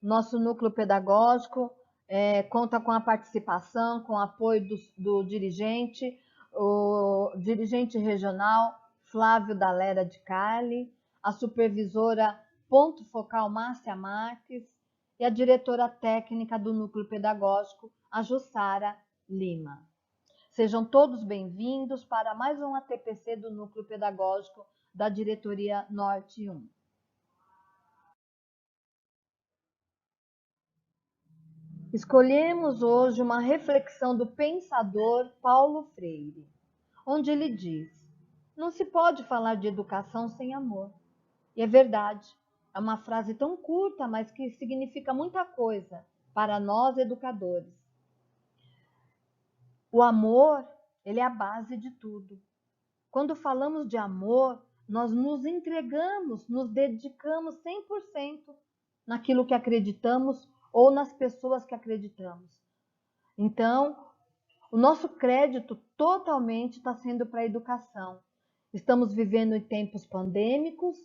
Nosso núcleo pedagógico conta com a participação, com o apoio do dirigente, o dirigente regional Flávio Dalera de Cali, a supervisora Ponto Focal Márcia Marques e a diretora técnica do núcleo pedagógico, a Jussara Lima. Sejam todos bem-vindos para mais um ATPC do núcleo pedagógico da Diretoria Norte 1. Escolhemos hoje uma reflexão do pensador Paulo Freire, onde ele diz: não se pode falar de educação sem amor. E é verdade, é uma frase tão curta, mas que significa muita coisa para nós educadores. O amor, ele é a base de tudo. Quando falamos de amor, nós nos entregamos, nos dedicamos 100% naquilo que acreditamos ou nas pessoas que acreditamos. Então, o nosso crédito totalmente está sendo para a educação. Estamos vivendo em tempos pandêmicos,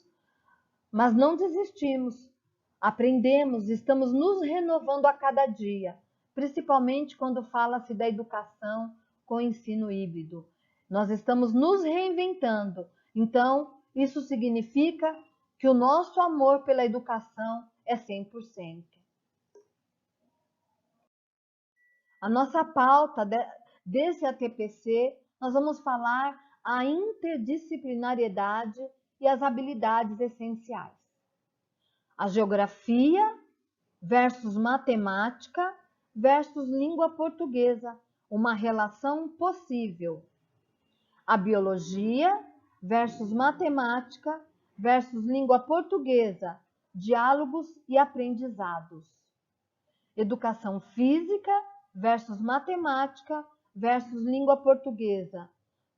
mas não desistimos. Aprendemos, estamos nos renovando a cada dia, principalmente quando fala-se da educação com ensino híbrido. Nós estamos nos reinventando. Então, isso significa que o nosso amor pela educação é 100%. A nossa pauta desse ATPC, nós vamos falar a interdisciplinariedade e as habilidades essenciais. A geografia versus matemática versus língua portuguesa, uma relação possível. A biologia versus matemática versus língua portuguesa, diálogos e aprendizados. Educação física versus matemática versus língua portuguesa,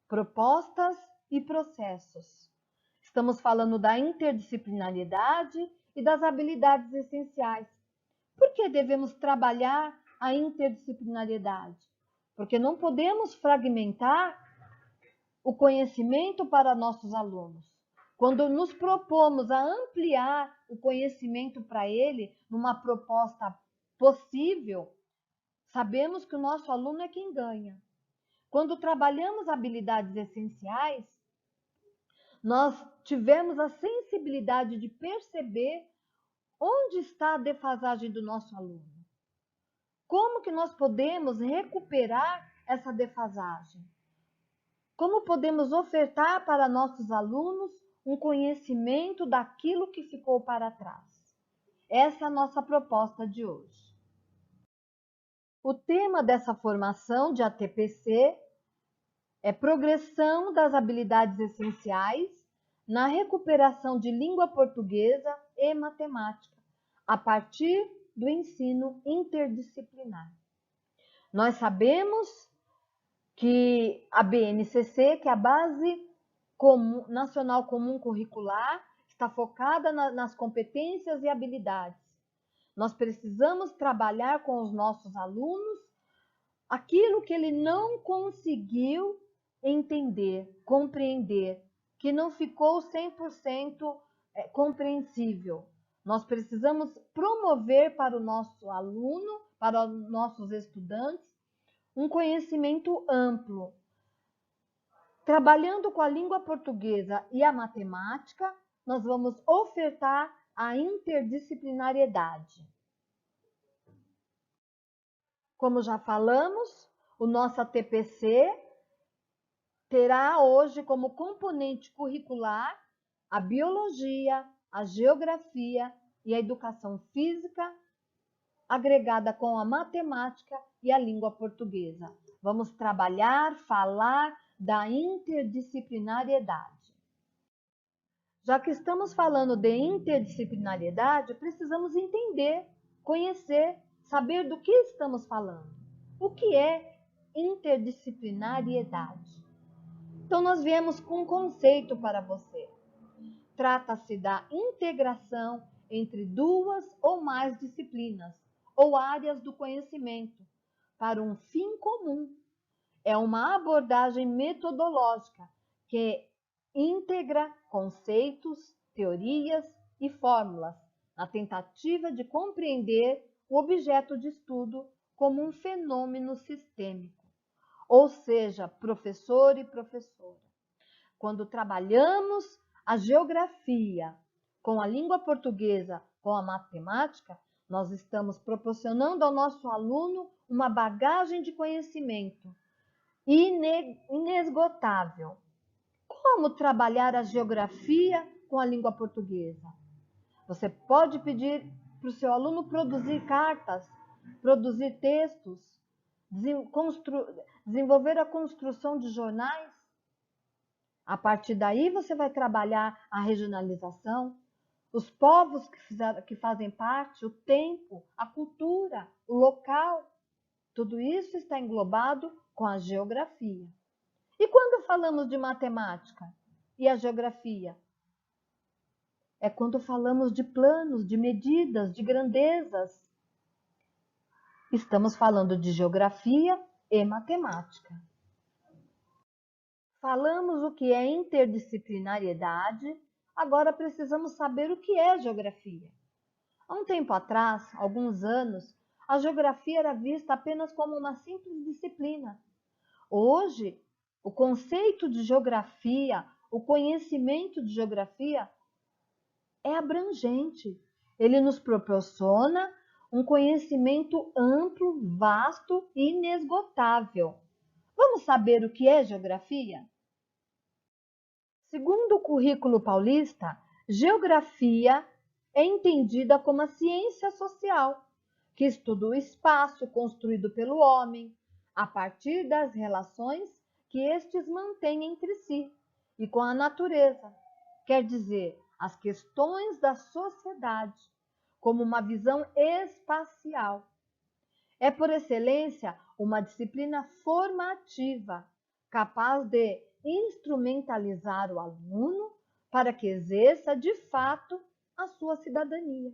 propostas e processos. Estamos falando da interdisciplinariedade e das habilidades essenciais. Por que devemos trabalhar a interdisciplinariedade? Porque não podemos fragmentar o conhecimento para nossos alunos. Quando nos propomos a ampliar o conhecimento para ele numa proposta possível, sabemos que o nosso aluno é quem ganha. Quando trabalhamos habilidades essenciais, nós tivemos a sensibilidade de perceber onde está a defasagem do nosso aluno. Como que nós podemos recuperar essa defasagem? Como podemos ofertar para nossos alunos um conhecimento daquilo que ficou para trás? Essa é a nossa proposta de hoje. O tema dessa formação de ATPC é progressão das habilidades essenciais na recuperação de língua portuguesa e matemática, a partir do ensino interdisciplinar. Nós sabemos que a BNCC, que é a Base Nacional Comum Curricular, está focada nas competências e habilidades. Nós precisamos trabalhar com os nossos alunos aquilo que ele não conseguiu entender, compreender, que não ficou 100% compreensível. Nós precisamos promover para o nosso aluno, para os nossos estudantes, um conhecimento amplo. Trabalhando com a língua portuguesa e a matemática, nós vamos ofertar a interdisciplinariedade. Como já falamos, o nosso ATPC terá hoje como componente curricular a biologia, a geografia e a educação física, agregada com a matemática e a língua portuguesa. Vamos trabalhar, falar da interdisciplinariedade. Já que estamos falando de interdisciplinariedade, precisamos entender, conhecer, saber do que estamos falando. O que é interdisciplinariedade? Então, nós viemos com um conceito para você. Trata-se da integração entre duas ou mais disciplinas ou áreas do conhecimento para um fim comum. É uma abordagem metodológica que integra conceitos, teorias e fórmulas na tentativa de compreender o objeto de estudo como um fenômeno sistêmico, ou seja, professor e professora. Quando trabalhamos a geografia com a língua portuguesa, com a matemática, nós estamos proporcionando ao nosso aluno uma bagagem de conhecimento inesgotável. Como trabalhar a geografia com a língua portuguesa? Você pode pedir para o seu aluno produzir cartas, produzir textos, desenvolver a construção de jornais. A partir daí você vai trabalhar a regionalização, os povos que fazem parte, o tempo, a cultura, o local. Tudo isso está englobado com a geografia. E quando falamos de matemática e a geografia? É quando falamos de planos, de medidas, de grandezas. Estamos falando de geografia e matemática. Falamos o que é interdisciplinariedade, agora precisamos saber o que é geografia. Há um tempo atrás, alguns anos, a geografia era vista apenas como uma simples disciplina. Hoje, o conceito de geografia, o conhecimento de geografia é abrangente. Ele nos proporciona um conhecimento amplo, vasto e inesgotável. Vamos saber o que é geografia? Segundo o currículo paulista, geografia é entendida como a ciência social, que estuda o espaço construído pelo homem, a partir das relações que estes mantêm entre si e com a natureza, quer dizer, as questões da sociedade, como uma visão espacial. É, por excelência, uma disciplina formativa, capaz de instrumentalizar o aluno para que exerça, de fato, a sua cidadania.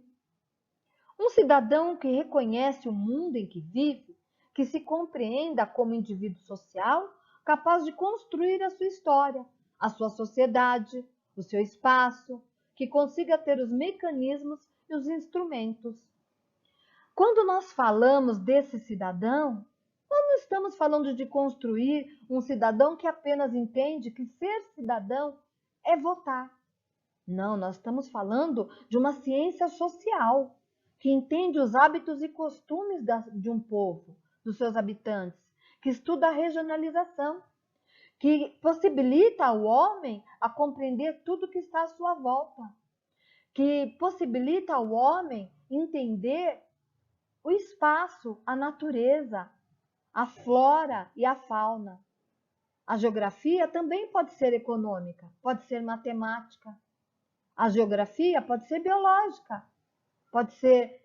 Um cidadão que reconhece o mundo em que vive, que se compreenda como indivíduo social, capaz de construir a sua história, a sua sociedade, o seu espaço, que consiga ter os mecanismos e os instrumentos. Quando nós falamos desse cidadão, nós não estamos falando de construir um cidadão que apenas entende que ser cidadão é votar. Não, nós estamos falando de uma ciência social, que entende os hábitos e costumes de um povo, dos seus habitantes, que estuda a regionalização, que possibilita ao homem a compreender tudo que está à sua volta, que possibilita ao homem entender o espaço, a natureza, a flora e a fauna. A geografia também pode ser econômica, pode ser matemática. A geografia pode ser biológica, pode ser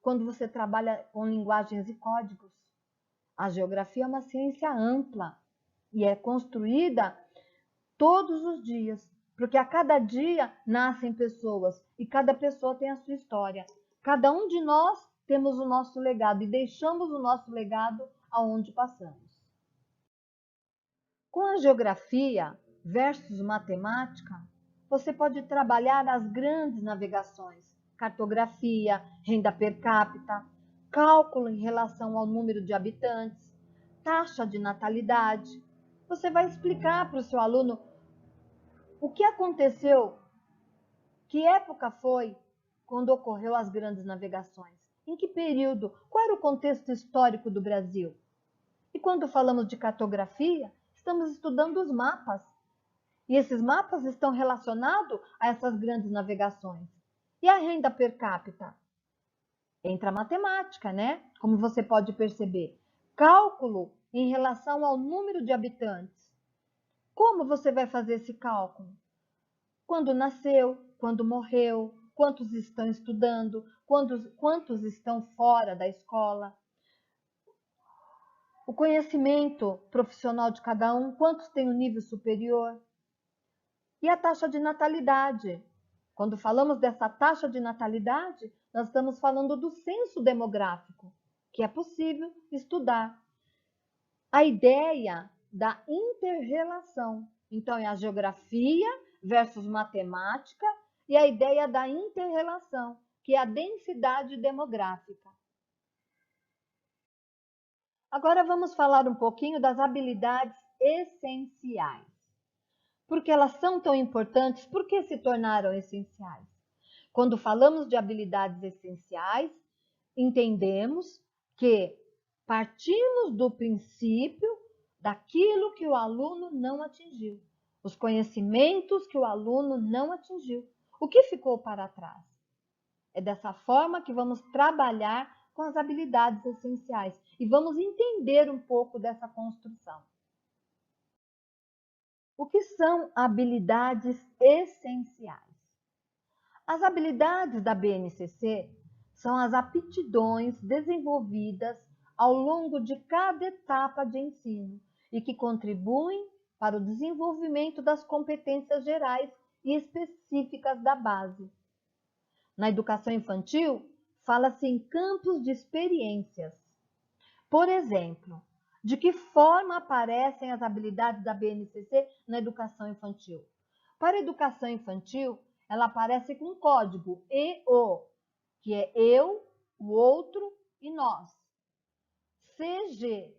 quando você trabalha com linguagens e códigos. A geografia é uma ciência ampla e é construída todos os dias, porque a cada dia nascem pessoas e cada pessoa tem a sua história. Cada um de nós temos o nosso legado e deixamos o nosso legado aonde passamos. Com a geografia versus matemática, você pode trabalhar as grandes navegações, cartografia, renda per capita, cálculo em relação ao número de habitantes, taxa de natalidade. Você vai explicar para o seu aluno o que aconteceu, que época foi quando ocorreu as grandes navegações, em que período, qual era o contexto histórico do Brasil. E quando falamos de cartografia, estamos estudando os mapas. E esses mapas estão relacionados a essas grandes navegações. E a renda per capita? Entra a matemática, né? Como você pode perceber. Cálculo em relação ao número de habitantes. Como você vai fazer esse cálculo? Quando nasceu, quando morreu, quantos estão estudando, quantos estão fora da escola. O conhecimento profissional de cada um, quantos têm um nível superior. E a taxa de natalidade. Quando falamos dessa taxa de natalidade, nós estamos falando do censo demográfico, que é possível estudar. A ideia da inter-relação. Então, é a geografia versus matemática e a ideia da inter-relação. que é a densidade demográfica. Agora vamos falar um pouquinho das habilidades essenciais. Por que elas são tão importantes? Por que se tornaram essenciais? Quando falamos de habilidades essenciais, entendemos que partimos do princípio daquilo que o aluno não atingiu, os conhecimentos que o aluno não atingiu, o que ficou para trás. É dessa forma que vamos trabalhar com as habilidades essenciais e vamos entender um pouco dessa construção. O que são habilidades essenciais? As habilidades da BNCC são as aptidões desenvolvidas ao longo de cada etapa de ensino e que contribuem para o desenvolvimento das competências gerais e específicas da base. Na educação infantil, fala-se em campos de experiências. Por exemplo, de que forma aparecem as habilidades da BNCC na educação infantil? Para a educação infantil, ela aparece com um código EO, que é eu, o outro e nós. CG,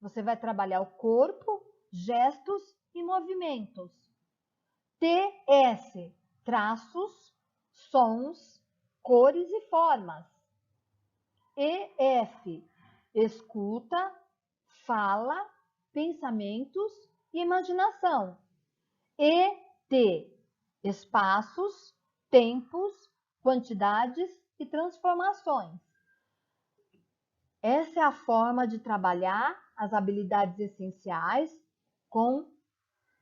você vai trabalhar o corpo, gestos e movimentos. TS, traços, sons, cores e formas. EF, escuta, fala, pensamentos e imaginação. ET, espaços, tempos, quantidades e transformações. Essa é a forma de trabalhar as habilidades essenciais com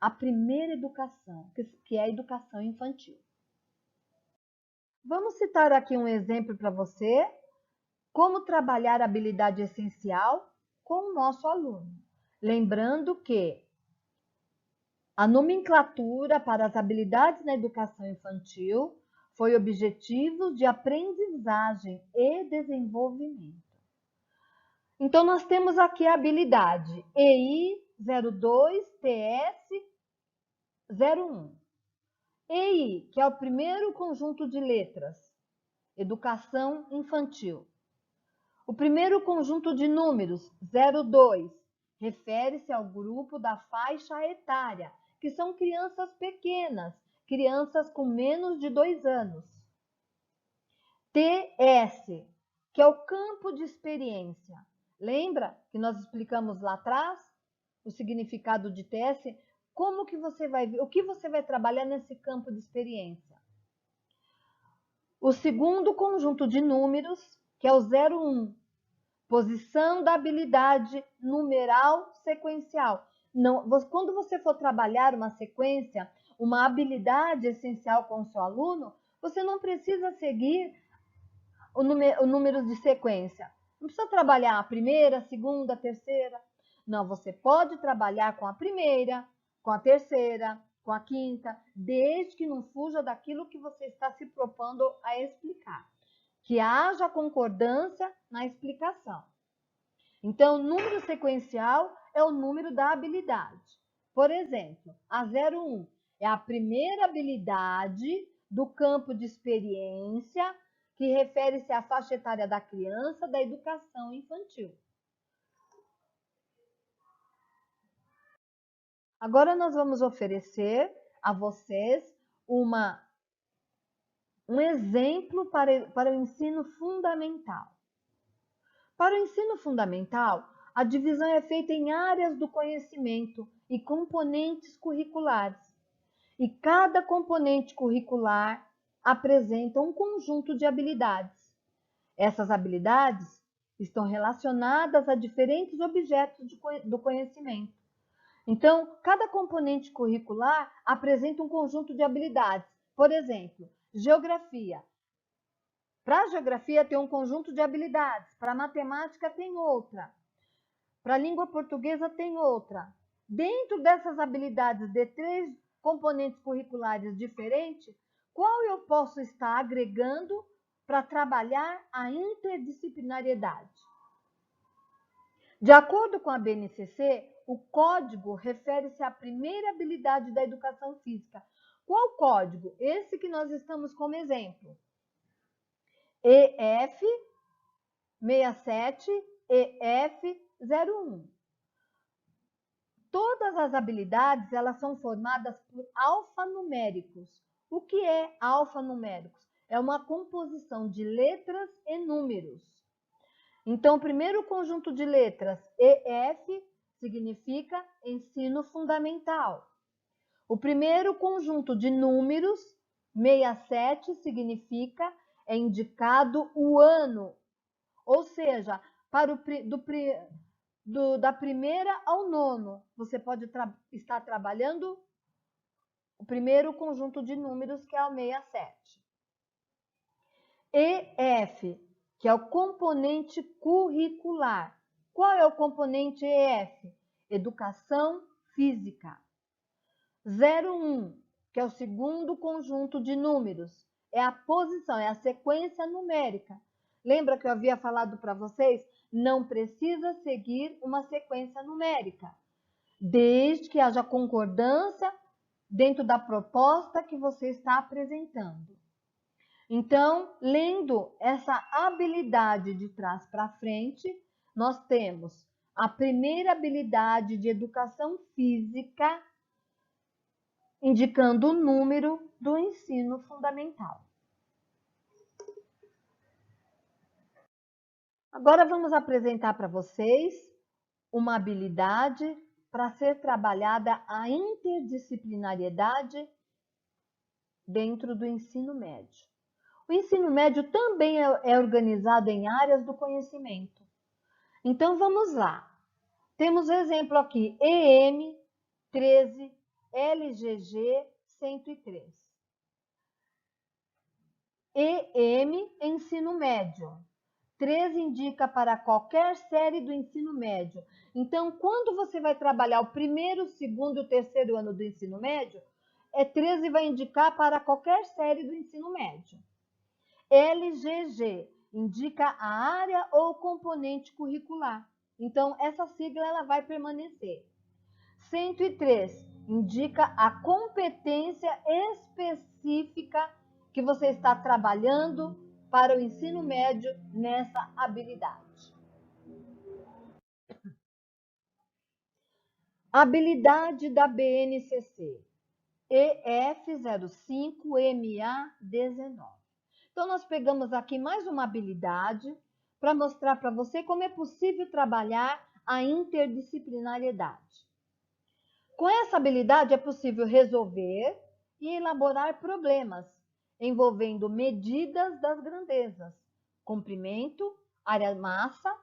a primeira educação, que é a educação infantil. Vamos citar aqui um exemplo para você, como trabalhar a habilidade essencial com o nosso aluno. Lembrando que a nomenclatura para as habilidades na educação infantil foi objetivo de aprendizagem e desenvolvimento. Então, nós temos aqui a habilidade EI 02 TS 01. EI, que é o primeiro conjunto de letras, educação infantil. O primeiro conjunto de números, 02, refere-se ao grupo da faixa etária, que são crianças pequenas, crianças com menos de 2 anos. TS, que é o campo de experiência. Lembra que nós explicamos lá atrás o significado de TS? Como que você vai ver, o que você vai trabalhar nesse campo de experiência? O segundo conjunto de números, que é o 01, posição da habilidade numeral sequencial. Não, quando você for trabalhar uma sequência, uma habilidade essencial com o seu aluno, você não precisa seguir o número de sequência. Não precisa trabalhar a primeira, a segunda, a terceira. Não, você pode trabalhar com a primeira, com a terceira, com a quinta, desde que não fuja daquilo que você está se propondo a explicar. Que haja concordância na explicação. Então, o número sequencial é o número da habilidade. Por exemplo, a 01 é a primeira habilidade do campo de experiência que refere-se à faixa etária da criança da educação infantil. Agora nós vamos oferecer a vocês um exemplo para o ensino fundamental. Para o ensino fundamental, a divisão é feita em áreas do conhecimento e componentes curriculares. E cada componente curricular apresenta um conjunto de habilidades. Essas habilidades estão relacionadas a diferentes objetos do conhecimento. Então, cada componente curricular apresenta um conjunto de habilidades. Por exemplo, geografia. Para a geografia tem um conjunto de habilidades, para a matemática tem outra, para a língua portuguesa tem outra. Dentro dessas habilidades de 3 componentes curriculares diferentes, qual eu posso estar agregando para trabalhar a interdisciplinariedade? De acordo com a BNCC, o código refere-se à primeira habilidade da educação física. Qual código? Esse que nós estamos como exemplo. EF 67, EF 01. Todas as habilidades, elas são formadas por alfanuméricos. O que é alfanuméricos? É uma composição de letras e números. Então, o primeiro conjunto de letras, EF, significa ensino fundamental. O primeiro conjunto de números, 67, significa é indicado o ano. Ou seja, para da primeira ao nono, você pode estar trabalhando o primeiro conjunto de números, que é o 67. EF, que é o componente curricular. Qual é o componente EF? Educação física. 01, que é o segundo conjunto de números. É a posição, é a sequência numérica. Lembra que eu havia falado para vocês? Não precisa seguir uma sequência numérica, desde que haja concordância dentro da proposta que você está apresentando. Então, lendo essa habilidade de trás para frente, nós temos a primeira habilidade de educação física, indicando o número do ensino fundamental. Agora vamos apresentar para vocês uma habilidade para ser trabalhada a interdisciplinariedade dentro do ensino médio. O ensino médio também é organizado em áreas do conhecimento. Então vamos lá. Temos o exemplo aqui, EM 13, LGG 103. EM, ensino médio. 13 indica para qualquer série do ensino médio. Então, quando você vai trabalhar o primeiro, o segundo e o terceiro ano do ensino médio, 13 vai indicar para qualquer série do ensino médio. LGG indica a área ou componente curricular. Então, essa sigla ela vai permanecer. 103 indica a competência específica que você está trabalhando para o ensino médio nessa habilidade. Habilidade da BNCC, EF05MA19. Então, nós pegamos aqui mais uma habilidade para mostrar para você como é possível trabalhar a interdisciplinariedade. Com essa habilidade é possível resolver e elaborar problemas envolvendo medidas das grandezas, comprimento, área-massa,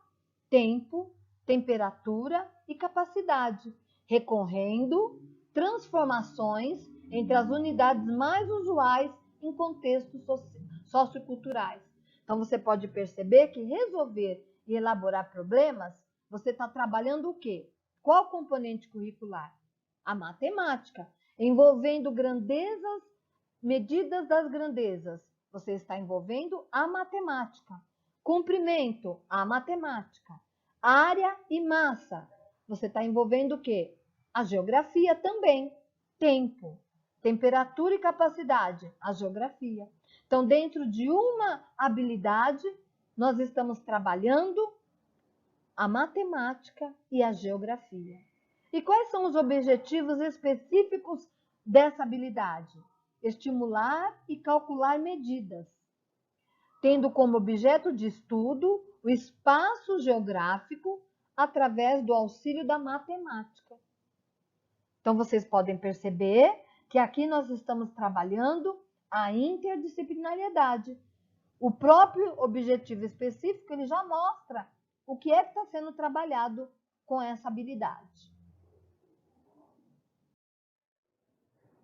tempo, temperatura e capacidade, recorrendo transformações entre as unidades mais usuais em contextos socioculturais. Então, você pode perceber que resolver e elaborar problemas, você está trabalhando o quê? Qual componente curricular? A matemática, envolvendo grandezas, medidas das grandezas. Você está envolvendo a matemática. Comprimento, a matemática. Área e massa, você está envolvendo o quê? A geografia também. Tempo, temperatura e capacidade, a geografia. Então, dentro de uma habilidade, nós estamos trabalhando a matemática e a geografia. E quais são os objetivos específicos dessa habilidade? Estimular e calcular medidas, tendo como objeto de estudo o espaço geográfico através do auxílio da matemática. Então, vocês podem perceber que aqui nós estamos trabalhando a interdisciplinariedade. O próprio objetivo específico, ele já mostra o que é que está sendo trabalhado com essa habilidade.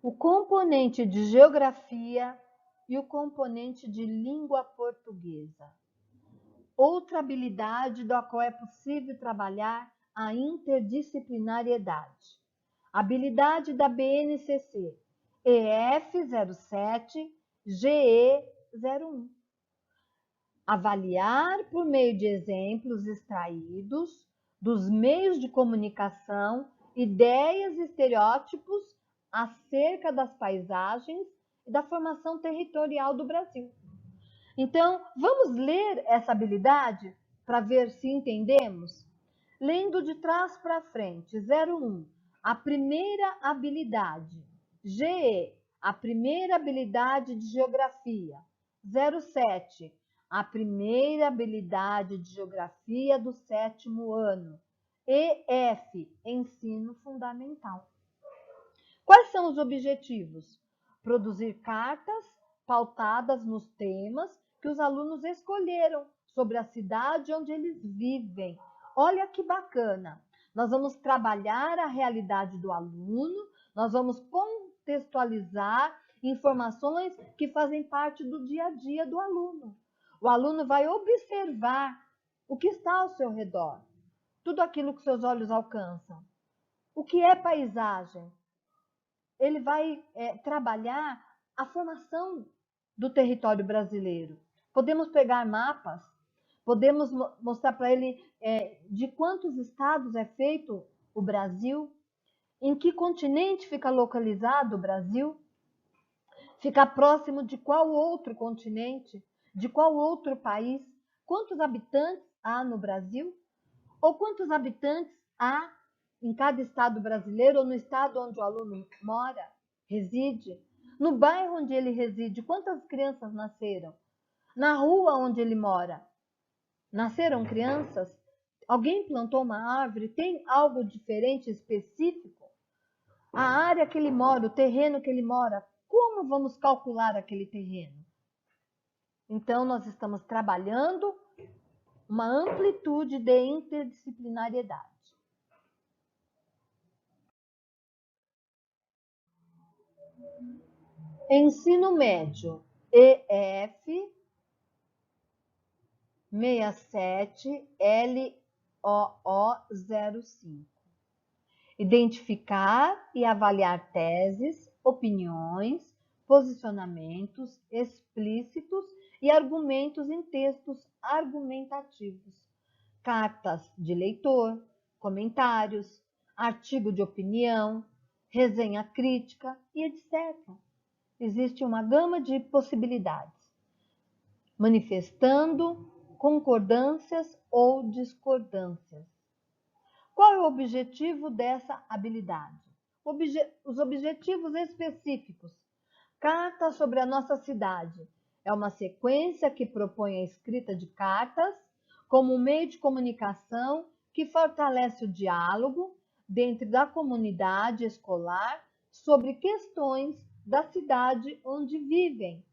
O componente de geografia e o componente de língua portuguesa. Outra habilidade da qual é possível trabalhar a interdisciplinariedade. Habilidade da BNCC, EF07, GE01. Avaliar por meio de exemplos extraídos dos meios de comunicação, ideias e estereótipos acerca das paisagens e da formação territorial do Brasil. Então, vamos ler essa habilidade para ver se entendemos? Lendo de trás para frente. 01. A primeira habilidade. GE. A primeira habilidade de geografia. 07. A primeira habilidade de geografia do 7º ano. EF. Ensino fundamental. Quais são os objetivos? Produzir cartas pautadas nos temas que os alunos escolheram sobre a cidade onde eles vivem. Olha que bacana! Nós vamos trabalhar a realidade do aluno, nós vamos contextualizar informações que fazem parte do dia a dia do aluno. O aluno vai observar o que está ao seu redor, tudo aquilo que seus olhos alcançam. O que é paisagem? Ele vai trabalhar a formação do território brasileiro. Podemos pegar mapas, podemos mostrar para ele de quantos estados é feito o Brasil, em que continente fica localizado o Brasil, fica próximo de qual outro continente, de qual outro país, quantos habitantes há no Brasil, ou quantos habitantes há em cada estado brasileiro ou no estado onde o aluno mora, reside, no bairro onde ele reside, quantas crianças nasceram, na rua onde ele mora, nasceram crianças? Alguém plantou uma árvore? Tem algo diferente, específico? A área que ele mora, o terreno que ele mora, como vamos calcular aquele terreno? Então, nós estamos trabalhando uma amplitude de interdisciplinariedade. Ensino médio, EF 67 LOO05. Identificar e avaliar teses, opiniões, posicionamentos explícitos e argumentos em textos argumentativos, cartas de leitor, comentários, artigo de opinião, resenha crítica e etc. Existe uma gama de possibilidades, manifestando concordâncias ou discordâncias. Qual é o objetivo dessa habilidade? Os objetivos específicos. Carta sobre a nossa cidade. É uma sequência que propõe a escrita de cartas como um meio de comunicação que fortalece o diálogo dentro da comunidade escolar sobre questões da cidade onde vivem.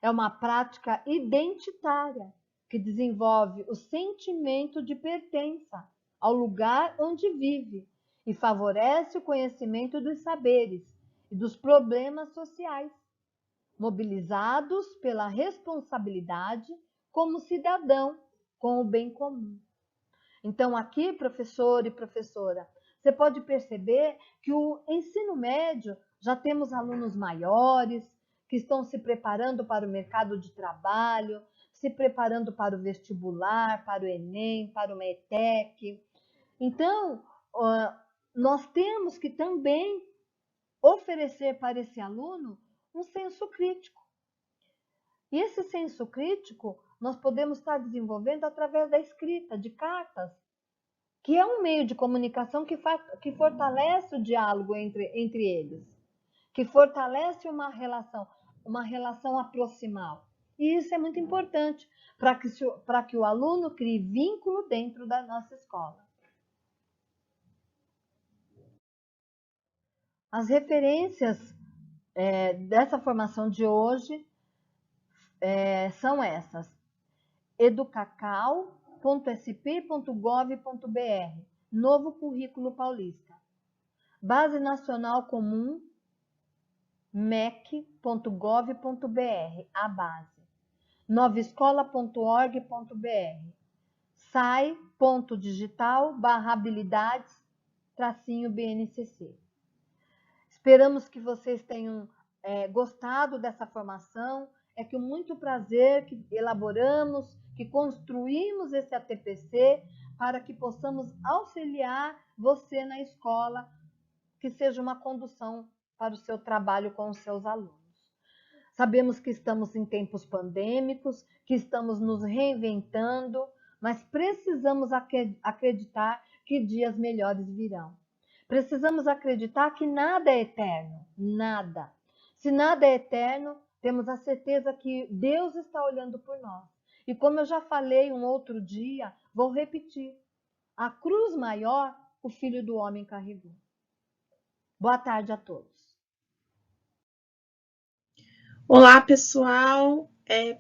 É uma prática identitária que desenvolve o sentimento de pertença ao lugar onde vive e favorece o conhecimento dos saberes e dos problemas sociais, mobilizados pela responsabilidade como cidadão com o bem comum. Então, aqui, professor e professora, você pode perceber que o ensino médio já temos alunos maiores, que estão se preparando para o mercado de trabalho, se preparando para o vestibular, para o Enem, para o METEC. Então, nós temos que também oferecer para esse aluno um senso crítico. E esse senso crítico nós podemos estar desenvolvendo através da escrita, de cartas, que é um meio de comunicação que fortalece o diálogo entre eles, que fortalece uma relação aproximal. E isso é muito importante para que o aluno crie vínculo dentro da nossa escola. As referências dessa formação de hoje são essas: educacau.sp.gov.br, Novo Currículo Paulista. Base Nacional Comum, mec.gov.br, a base. novaescola.org.br, sai.digital/habilidades-BNCC. Esperamos que vocês tenham gostado dessa formação. É com muito prazer que elaboramos, que construímos esse ATPC para que possamos auxiliar você na escola, que seja uma condução para o seu trabalho com os seus alunos. Sabemos que estamos em tempos pandêmicos, que estamos nos reinventando, mas precisamos acreditar que dias melhores virão. Precisamos acreditar que nada é eterno, nada. Se nada é eterno, temos a certeza que Deus está olhando por nós. E como eu já falei um outro dia, vou repetir: a cruz maior o Filho do Homem carregou. Boa tarde a todos. Olá, pessoal,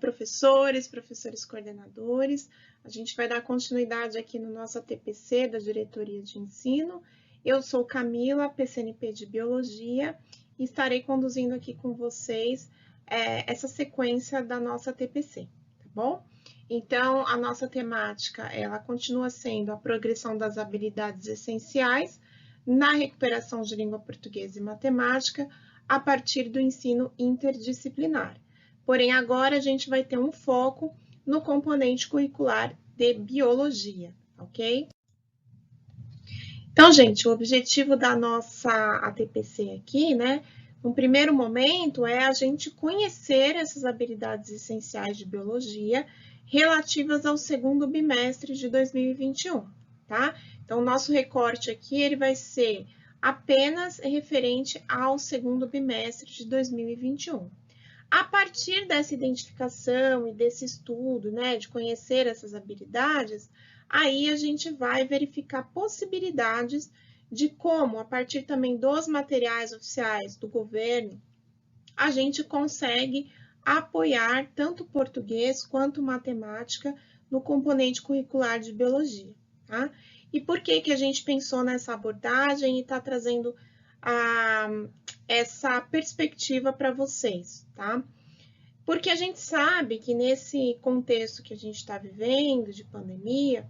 professores coordenadores. A gente vai dar continuidade aqui no nosso TPC da Diretoria de Ensino. Eu sou Camila, PCNP de Biologia, e estarei conduzindo aqui com vocês essa sequência da nossa TPC, tá bom? Então, a nossa temática, ela continua sendo a progressão das habilidades essenciais na recuperação de língua portuguesa e matemática, a partir do ensino interdisciplinar. Porém, agora a gente vai ter um foco no componente curricular de biologia, ok? Então, gente, o objetivo da nossa ATPC aqui, né, no primeiro momento, é a gente conhecer essas habilidades essenciais de biologia relativas ao segundo bimestre de 2021, tá? Então, o nosso recorte aqui, ele vai ser apenas referente ao segundo bimestre de 2021. A partir dessa identificação e desse estudo, né, de conhecer essas habilidades, aí a gente vai verificar possibilidades de como, a partir também dos materiais oficiais do governo, a gente consegue apoiar tanto português quanto matemática no componente curricular de biologia, tá? E por que que a gente pensou nessa abordagem e está trazendo essa perspectiva para vocês, tá? Porque a gente sabe que nesse contexto que a gente está vivendo, de pandemia,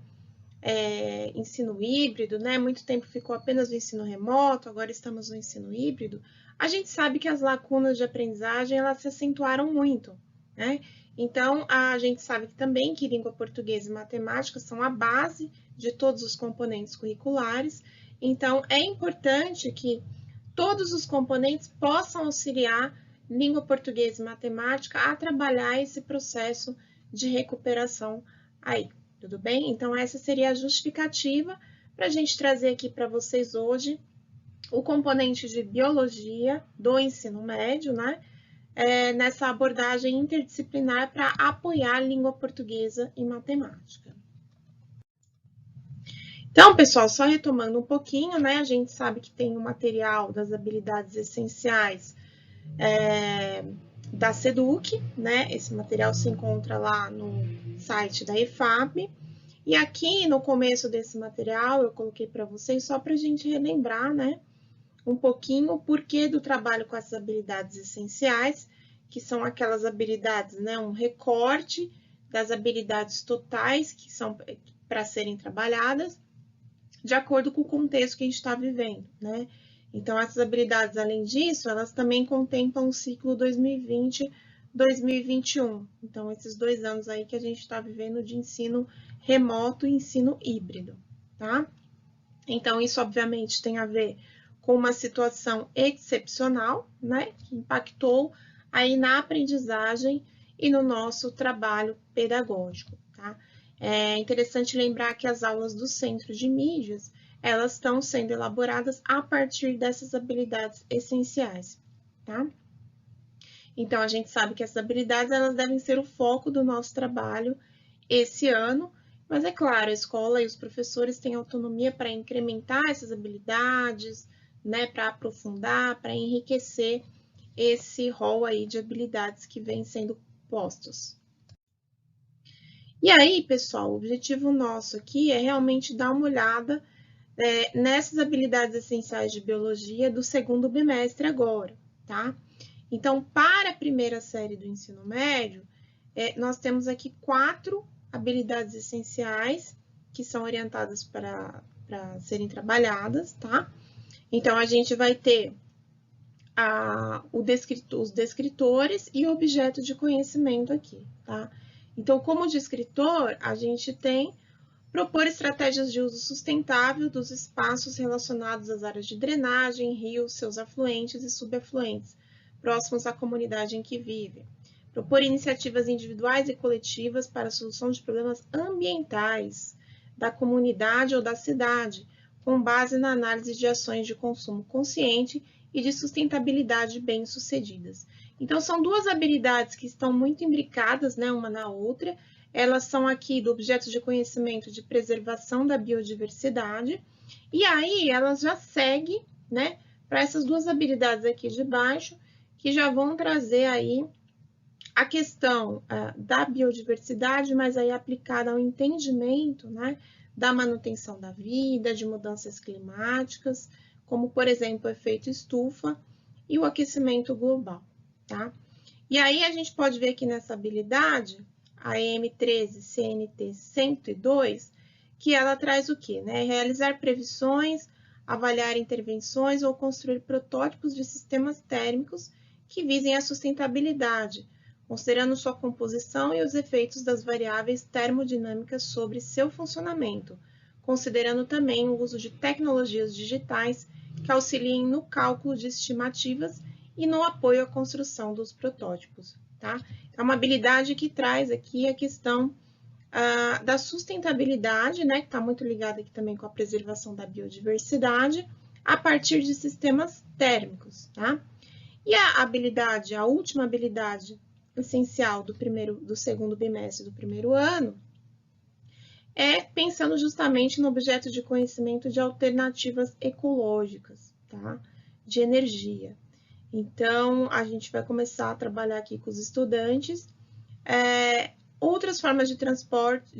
ensino híbrido, né? Muito tempo ficou apenas no ensino remoto, agora estamos no ensino híbrido. A gente sabe que as lacunas de aprendizagem, elas se acentuaram muito, né? Então, a gente sabe também que língua portuguesa e matemática são a base de todos os componentes curriculares. Então, é importante que todos os componentes possam auxiliar língua portuguesa e matemática a trabalhar esse processo de recuperação aí. Tudo bem? Então, essa seria a justificativa para a gente trazer aqui para vocês hoje o componente de biologia do ensino médio, né? Nessa abordagem interdisciplinar para apoiar a língua portuguesa e matemática. Então, pessoal, só retomando um pouquinho, né? A gente sabe que tem o material das habilidades essenciais da SEDUC, né? Esse material se encontra lá no site da EFAP. E aqui no começo desse material eu coloquei para vocês só para a gente relembrar, né? Um pouquinho o porquê do trabalho com essas habilidades essenciais, que são aquelas habilidades, né? Um recorte das habilidades totais que são para serem trabalhadas, de acordo com o contexto que a gente está vivendo, né? Então, essas habilidades, além disso, elas também contemplam o ciclo 2020-2021. Então, esses 2 anos aí que a gente está vivendo de ensino remoto e ensino híbrido, tá? Então, isso obviamente tem a ver com uma situação excepcional, né? Que impactou aí na aprendizagem e no nosso trabalho pedagógico, tá? É interessante lembrar que as aulas do Centro de Mídias, elas estão sendo elaboradas a partir dessas habilidades essenciais, tá? Então, a gente sabe que essas habilidades, elas devem ser o foco do nosso trabalho esse ano, mas é claro, a escola e os professores têm autonomia para incrementar essas habilidades, né, para aprofundar, para enriquecer esse rol aí de habilidades que vem sendo postos. E aí, pessoal, o objetivo nosso aqui é realmente dar uma olhada nessas habilidades essenciais de biologia do segundo bimestre agora, tá? Então, para a primeira série do ensino médio, nós temos aqui 4 habilidades essenciais que são orientadas para serem trabalhadas, tá? Então, a gente vai ter os descritores e o objeto de conhecimento aqui, tá? Então, como descritor, a gente tem propor estratégias de uso sustentável dos espaços relacionados às áreas de drenagem, rios, seus afluentes e subafluentes, próximos à comunidade em que vive. Propor iniciativas individuais e coletivas para a solução de problemas ambientais da comunidade ou da cidade, com base na análise de ações de consumo consciente e de sustentabilidade bem-sucedidas. Então, são duas habilidades que estão muito imbricadas, né, uma na outra. Elas são aqui do objeto de conhecimento de preservação da biodiversidade, e aí elas já seguem, né, para essas duas habilidades aqui de baixo, que já vão trazer aí a questão da biodiversidade, mas aí aplicada ao entendimento, né, da manutenção da vida, de mudanças climáticas, como, por exemplo, o efeito estufa e o aquecimento global, tá? E aí a gente pode ver aqui nessa habilidade, a EM13 CNT 102, que ela traz o quê? Né? Realizar previsões, avaliar intervenções ou construir protótipos de sistemas térmicos que visem a sustentabilidade, considerando sua composição e os efeitos das variáveis termodinâmicas sobre seu funcionamento, considerando também o uso de tecnologias digitais que auxiliem no cálculo de estimativas e no apoio à construção dos protótipos, tá? É uma habilidade que traz aqui a questão da sustentabilidade, né, que está muito ligada aqui também com a preservação da biodiversidade, a partir de sistemas térmicos, tá? E a habilidade, a última habilidade essencial do segundo bimestre do primeiro ano, é pensando justamente no objeto de conhecimento de alternativas ecológicas, tá? De energia. Então, a gente vai começar a trabalhar aqui com os estudantes outras formas de transporte,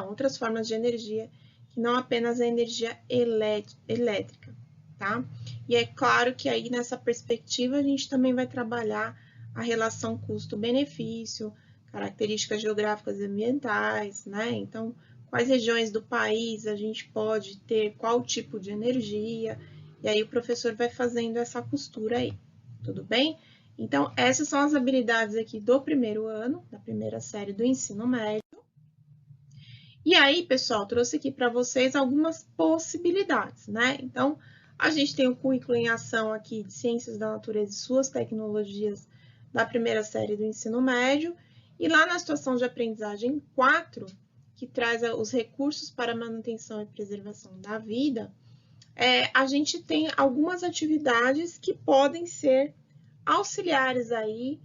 outras formas de energia, que não apenas a energia elétrica, tá? E é claro que aí nessa perspectiva a gente também vai trabalhar a relação custo-benefício, características geográficas e ambientais, né? Então, quais regiões do país a gente pode ter qual tipo de energia, e aí o professor vai fazendo essa costura aí, tudo bem? Então, essas são as habilidades aqui do primeiro ano, da primeira série do ensino médio. E aí, pessoal, trouxe aqui para vocês algumas possibilidades, né? Então, a gente tem o currículo em ação aqui de Ciências da Natureza e suas tecnologias da primeira série do ensino médio. E lá na situação de aprendizagem 4, que traz os recursos para manutenção e preservação da vida, a gente tem algumas atividades que podem ser auxiliares aí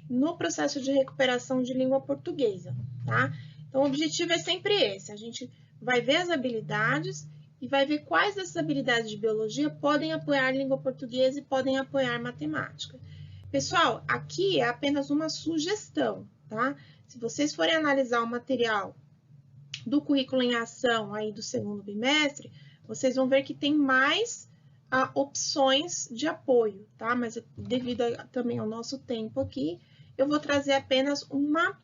no processo de recuperação de língua portuguesa, tá? Então, o objetivo é sempre esse, a gente vai ver as habilidades e vai ver quais dessas habilidades de biologia podem apoiar a língua portuguesa e podem apoiar matemática. Pessoal, aqui é apenas uma sugestão, tá? Se vocês forem analisar o material do currículo em ação aí do segundo bimestre, vocês vão ver que tem mais opções de apoio, tá? Mas devido também ao nosso tempo aqui, eu vou trazer apenas uma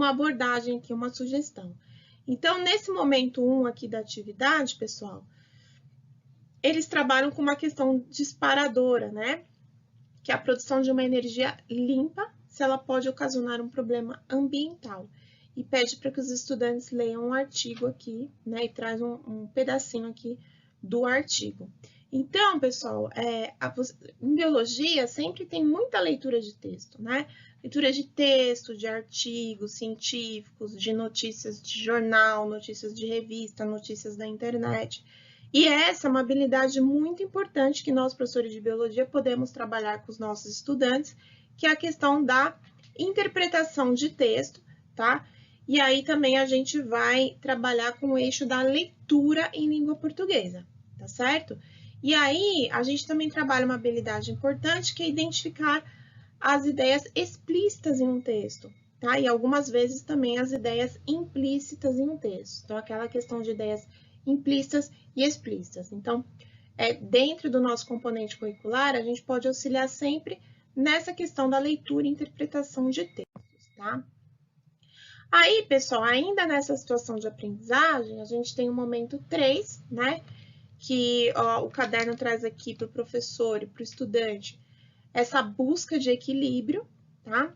abordagem aqui, uma sugestão. Então, nesse momento 1 aqui da atividade, pessoal, eles trabalham com uma questão disparadora, né? Que é a produção de uma energia limpa, se ela pode ocasionar um problema ambiental. E pede para que os estudantes leiam um artigo aqui, né? E traz um pedacinho aqui do artigo. Então, pessoal, em biologia sempre tem muita leitura de texto, né? Leitura de texto, de artigos científicos, de notícias de jornal, notícias de revista, notícias da internet. E essa é uma habilidade muito importante que nós, professores de biologia, podemos trabalhar com os nossos estudantes, que é a questão da interpretação de texto, tá? E aí também a gente vai trabalhar com o eixo da leitura em língua portuguesa, tá certo? E aí a gente também trabalha uma habilidade importante, que é identificar as ideias explícitas em um texto, tá? E algumas vezes também as ideias implícitas em um texto. Então, aquela questão de ideias implícitas e explícitas. Então, dentro do nosso componente curricular, a gente pode auxiliar sempre nessa questão da leitura e interpretação de textos, tá? Aí, pessoal, ainda nessa situação de aprendizagem, a gente tem o momento 3, né? Que o caderno traz aqui para o professor e para o estudante essa busca de equilíbrio, tá?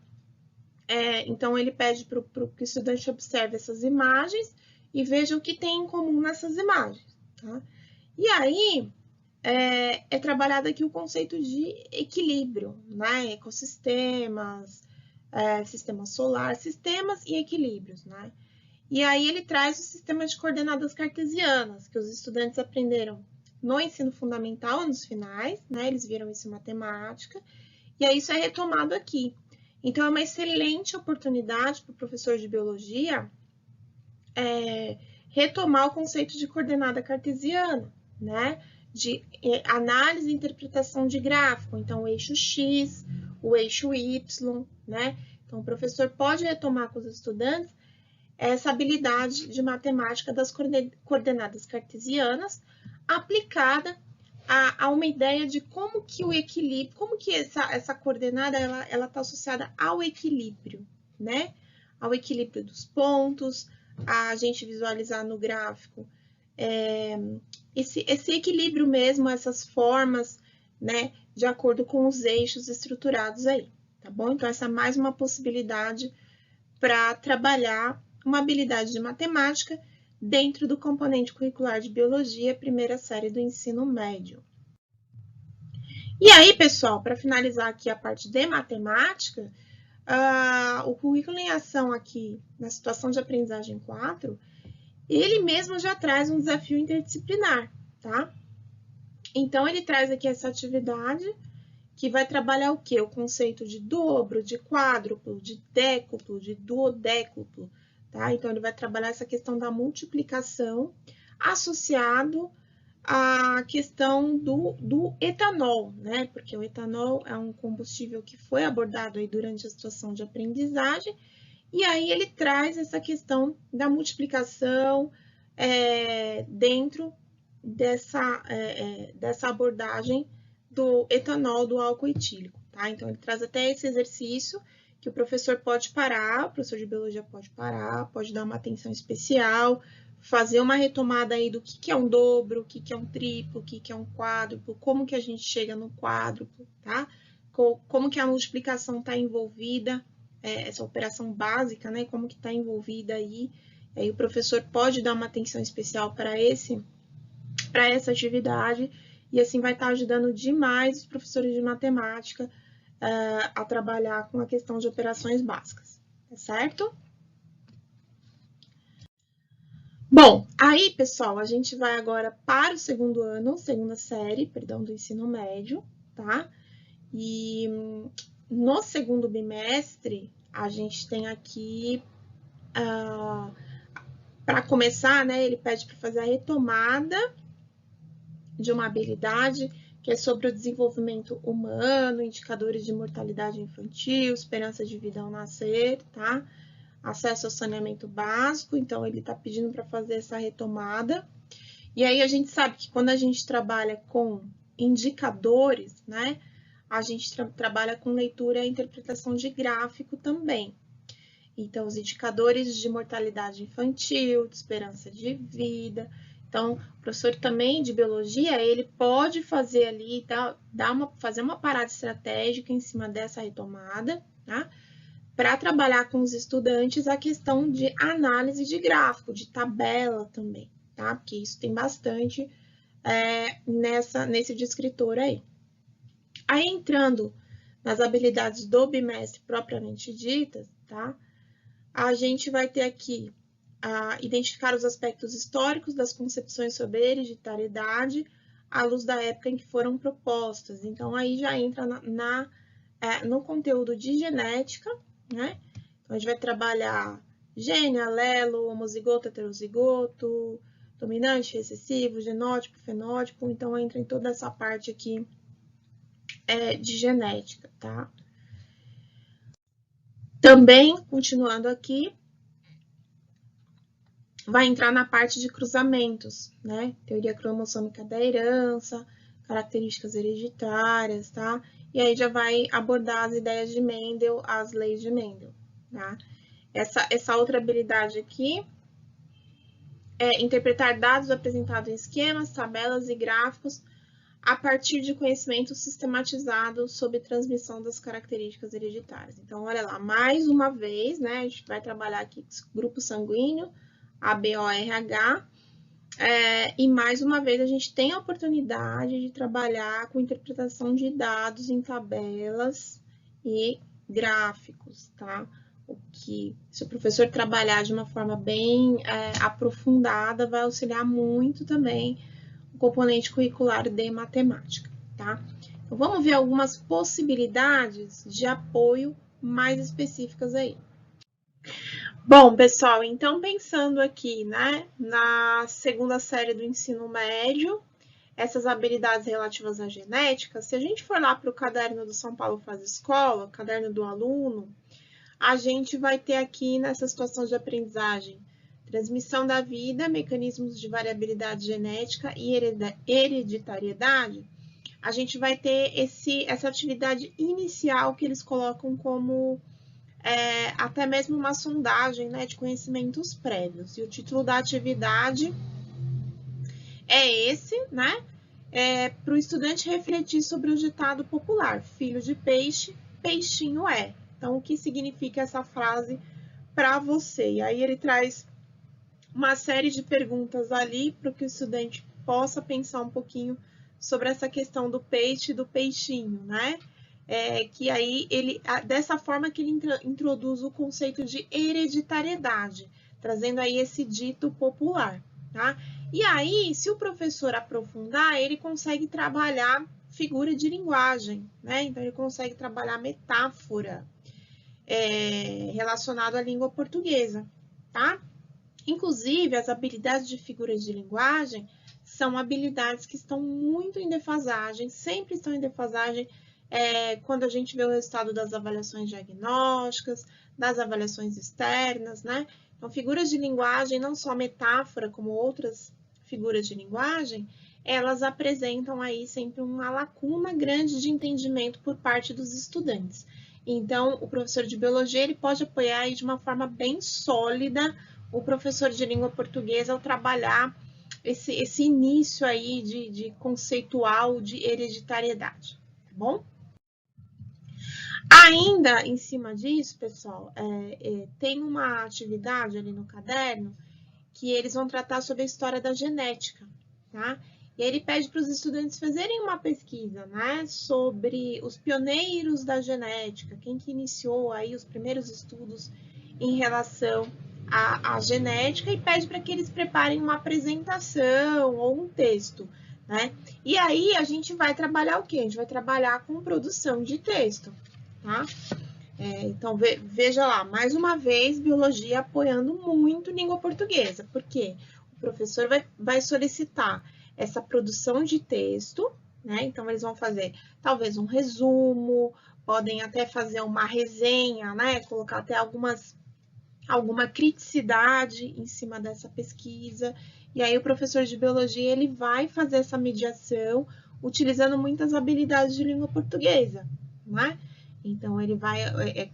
Então, ele pede para que o estudante observe essas imagens e veja o que tem em comum nessas imagens, tá? E aí, é trabalhado aqui o conceito de equilíbrio, né? Ecossistemas, sistema solar, sistemas e equilíbrios, né? E aí ele traz o sistema de coordenadas cartesianas, que os estudantes aprenderam no ensino fundamental, nos finais, né? Eles viram isso em matemática, e aí isso é retomado aqui. Então, é uma excelente oportunidade para o professor de biologia retomar o conceito de coordenada cartesiana, né? De análise e interpretação de gráfico. Então, o eixo X, o eixo Y, né? Então, o professor pode retomar com os estudantes essa habilidade de matemática das coordenadas cartesianas aplicada a uma ideia de como que o equilíbrio, como que essa coordenada ela está associada ao equilíbrio, né? Ao equilíbrio dos pontos, a gente visualizar no gráfico esse equilíbrio mesmo, essas formas, né? De acordo com os eixos estruturados aí, tá bom? Então, essa é mais uma possibilidade para trabalhar uma habilidade de matemática dentro do componente curricular de biologia, primeira série do ensino médio. E aí, pessoal, para finalizar aqui a parte de matemática, o currículo em ação aqui, na situação de aprendizagem 4, ele mesmo já traz um desafio interdisciplinar, tá? Então, ele traz aqui essa atividade que vai trabalhar o quê? O conceito de dobro, de quádruplo, de décuplo, de duodécuplo, tá? Então, ele vai trabalhar essa questão da multiplicação associado à questão do etanol, né? Porque o etanol é um combustível que foi abordado aí durante a situação de aprendizagem, e aí ele traz essa questão da multiplicação dentro dessa abordagem do etanol, do álcool etílico, tá? Então, ele traz até esse exercício que o professor pode parar, o professor de biologia pode parar, pode dar uma atenção especial, fazer uma retomada aí do que é um dobro, o que é um triplo, o que é um quádruplo, como que a gente chega no quádruplo, tá? Como que a multiplicação está envolvida, essa operação básica, né? Como que está envolvida aí. Aí o professor pode dar uma atenção especial para essa atividade, e assim vai estar ajudando demais os professores de matemática a trabalhar com a questão de operações básicas, tá certo? Bom, aí, pessoal, a gente vai agora para o segundo ano, segunda série, perdão, do ensino médio, tá? E no segundo bimestre, a gente tem aqui, para começar, né, ele pede para fazer a retomada de uma habilidade que é sobre o desenvolvimento humano, indicadores de mortalidade infantil, esperança de vida ao nascer, tá? Acesso ao saneamento básico, então ele está pedindo para fazer essa retomada. E aí a gente sabe que quando a gente trabalha com indicadores, né, a gente trabalha com leitura e interpretação de gráfico também. Então, os indicadores de mortalidade infantil, de esperança de vida. Então, o professor também de biologia, ele pode fazer ali, fazer uma parada estratégica em cima dessa retomada, tá? Para trabalhar com os estudantes a questão de análise de gráfico, de tabela também, tá? Porque isso tem bastante nesse descritor aí. Aí, entrando nas habilidades do bimestre propriamente ditas, tá? A gente vai ter aqui identificar os aspectos históricos das concepções sobre hereditariedade à luz da época em que foram propostas. Então, aí já entra no conteúdo de genética, né? Então, a gente vai trabalhar gene, alelo, homozigoto, heterozigoto, dominante, recessivo, genótipo, fenótipo. Então, entra em toda essa parte aqui de genética, tá? Também, continuando aqui, vai entrar na parte de cruzamentos, né? Teoria cromossômica da herança, características hereditárias, tá? E aí já vai abordar as ideias de Mendel, as leis de Mendel, tá? Essa outra habilidade aqui é interpretar dados apresentados em esquemas, tabelas e gráficos a partir de conhecimento sistematizado sobre transmissão das características hereditárias. Então, olha lá, mais uma vez, né? A gente vai trabalhar aqui grupo sanguíneo, ABORH, E mais uma vez a gente tem a oportunidade de trabalhar com interpretação de dados em tabelas e gráficos, tá? O que, se o professor trabalhar de uma forma bem aprofundada, vai auxiliar muito também o componente curricular de matemática, tá? Então, vamos ver algumas possibilidades de apoio mais específicas aí. Bom, pessoal, então pensando aqui, né, na segunda série do ensino médio, essas habilidades relativas à genética, se a gente for lá para o caderno do São Paulo Faz Escola, caderno do aluno, a gente vai ter aqui nessa situação de aprendizagem, transmissão da vida, mecanismos de variabilidade genética e hereditariedade, a gente vai ter essa atividade inicial que eles colocam como até mesmo uma sondagem, né, de conhecimentos prévios. E o título da atividade é esse, né? Para o estudante refletir sobre o ditado popular: filho de peixe, peixinho é. Então, o que significa essa frase para você? E aí ele traz uma série de perguntas ali para que o estudante possa pensar um pouquinho sobre essa questão do peixe e do peixinho, né? Que aí dessa forma que ele introduz o conceito de hereditariedade, trazendo aí esse dito popular, tá? E aí, se o professor aprofundar, ele consegue trabalhar figura de linguagem, né? Então, ele consegue trabalhar metáfora relacionado à língua portuguesa, tá? Inclusive, as habilidades de figuras de linguagem são habilidades que estão muito em defasagem, sempre estão em defasagem quando a gente vê o resultado das avaliações diagnósticas, das avaliações externas, né? Então, figuras de linguagem, não só metáfora, como outras figuras de linguagem, elas apresentam aí sempre uma lacuna grande de entendimento por parte dos estudantes. Então, o professor de biologia, ele pode apoiar aí de uma forma bem sólida o professor de língua portuguesa ao trabalhar esse início aí de conceitual de hereditariedade, tá bom? Ainda em cima disso, pessoal, tem uma atividade ali no caderno que eles vão tratar sobre a história da genética, tá? E aí ele pede para os estudantes fazerem uma pesquisa, né, sobre os pioneiros da genética, quem que iniciou aí os primeiros estudos em relação à genética, e pede para que eles preparem uma apresentação ou um texto, né? E aí a gente vai trabalhar o quê? A gente vai trabalhar com produção de texto, tá? Então, veja lá, mais uma vez, biologia apoiando muito língua portuguesa, porque o professor vai solicitar essa produção de texto, né? Então, eles vão fazer talvez um resumo, podem até fazer uma resenha, né? Colocar até alguma criticidade em cima dessa pesquisa. E aí, o professor de biologia, ele vai fazer essa mediação utilizando muitas habilidades de língua portuguesa, né? Então, ele vai,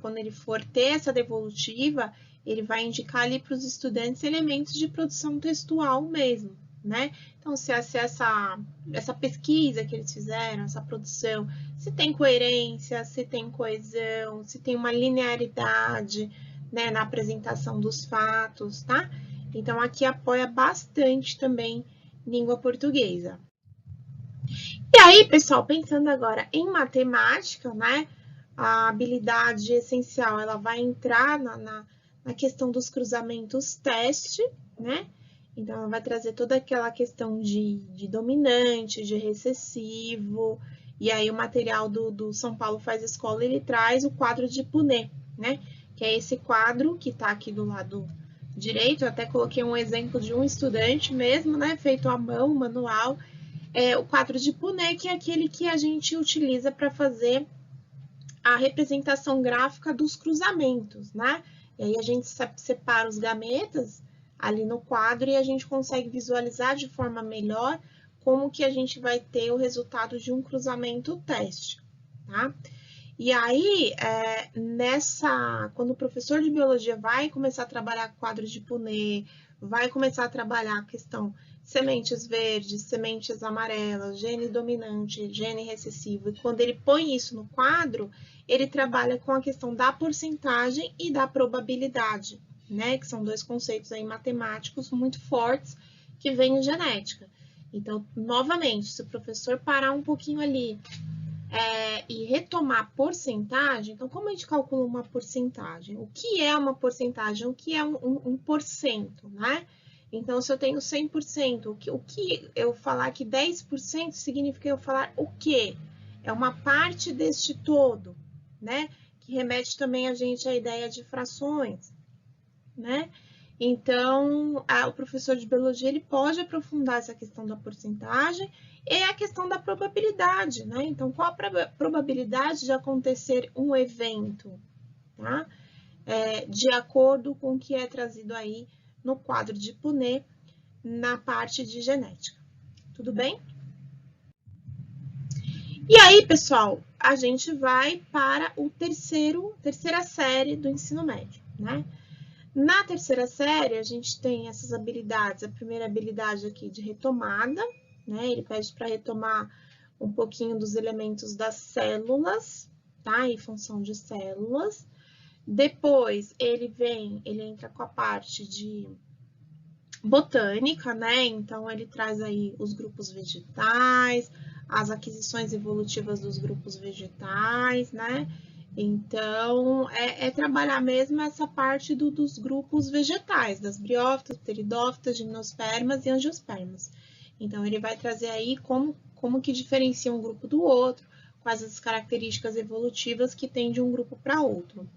quando ele for ter essa devolutiva, ele vai indicar ali para os estudantes elementos de produção textual mesmo, né? Então, se essa pesquisa que eles fizeram, essa produção, se tem coerência, se tem coesão, se tem uma linearidade, né, na apresentação dos fatos, tá? Então, aqui apoia bastante também língua portuguesa. E aí, pessoal, pensando agora em matemática, né? A habilidade essencial, ela vai entrar na questão dos cruzamentos teste, né? Então, ela vai trazer toda aquela questão de dominante, de recessivo, e aí o material do São Paulo Faz Escola, ele traz o quadro de Punnett, né? Que é esse quadro que tá aqui do lado direito, eu até coloquei um exemplo de um estudante mesmo, né? Feito à mão, manual, o quadro de Punnett, que é aquele que a gente utiliza para fazer a representação gráfica dos cruzamentos, né? E aí a gente separa os gametas ali no quadro e a gente consegue visualizar de forma melhor como que a gente vai ter o resultado de um cruzamento teste, tá? E aí, quando o professor de biologia vai começar a trabalhar quadros de Punnett, vai começar a trabalhar a questão sementes verdes, sementes amarelas, gene dominante, gene recessivo, e quando ele põe isso no quadro, ele trabalha com a questão da porcentagem e da probabilidade, né? Que são dois conceitos aí matemáticos muito fortes que vem em genética. Então, novamente, se o professor parar um pouquinho ali e retomar a porcentagem, então como a gente calcula uma porcentagem? O que é uma porcentagem? O que é um porcento, né? Então, se eu tenho 100%, o que eu falar que 10% significa eu falar o quê? É uma parte deste todo, né? Que remete também a gente à ideia de frações, né? Então, o professor de biologia ele pode aprofundar essa questão da porcentagem e a questão da probabilidade, né? Então, qual a probabilidade de acontecer um evento, tá? De acordo com o que é trazido aí no quadro de Punnett, na parte de genética. Tudo bem? E aí, pessoal, a gente vai para o terceira série do ensino médio, né? Na terceira série, a gente tem essas habilidades. A primeira habilidade aqui de retomada, né? Ele pede para retomar um pouquinho dos elementos das células, tá? E função de células. Depois, ele entra com a parte de botânica, né? Então, ele traz aí os grupos vegetais, as aquisições evolutivas dos grupos vegetais, né? Então, trabalhar mesmo essa parte dos grupos vegetais, das briófitas, pteridófitas, gimnospermas e angiospermas. Então, ele vai trazer aí como que diferencia um grupo do outro, quais as características evolutivas que tem de um grupo para outro.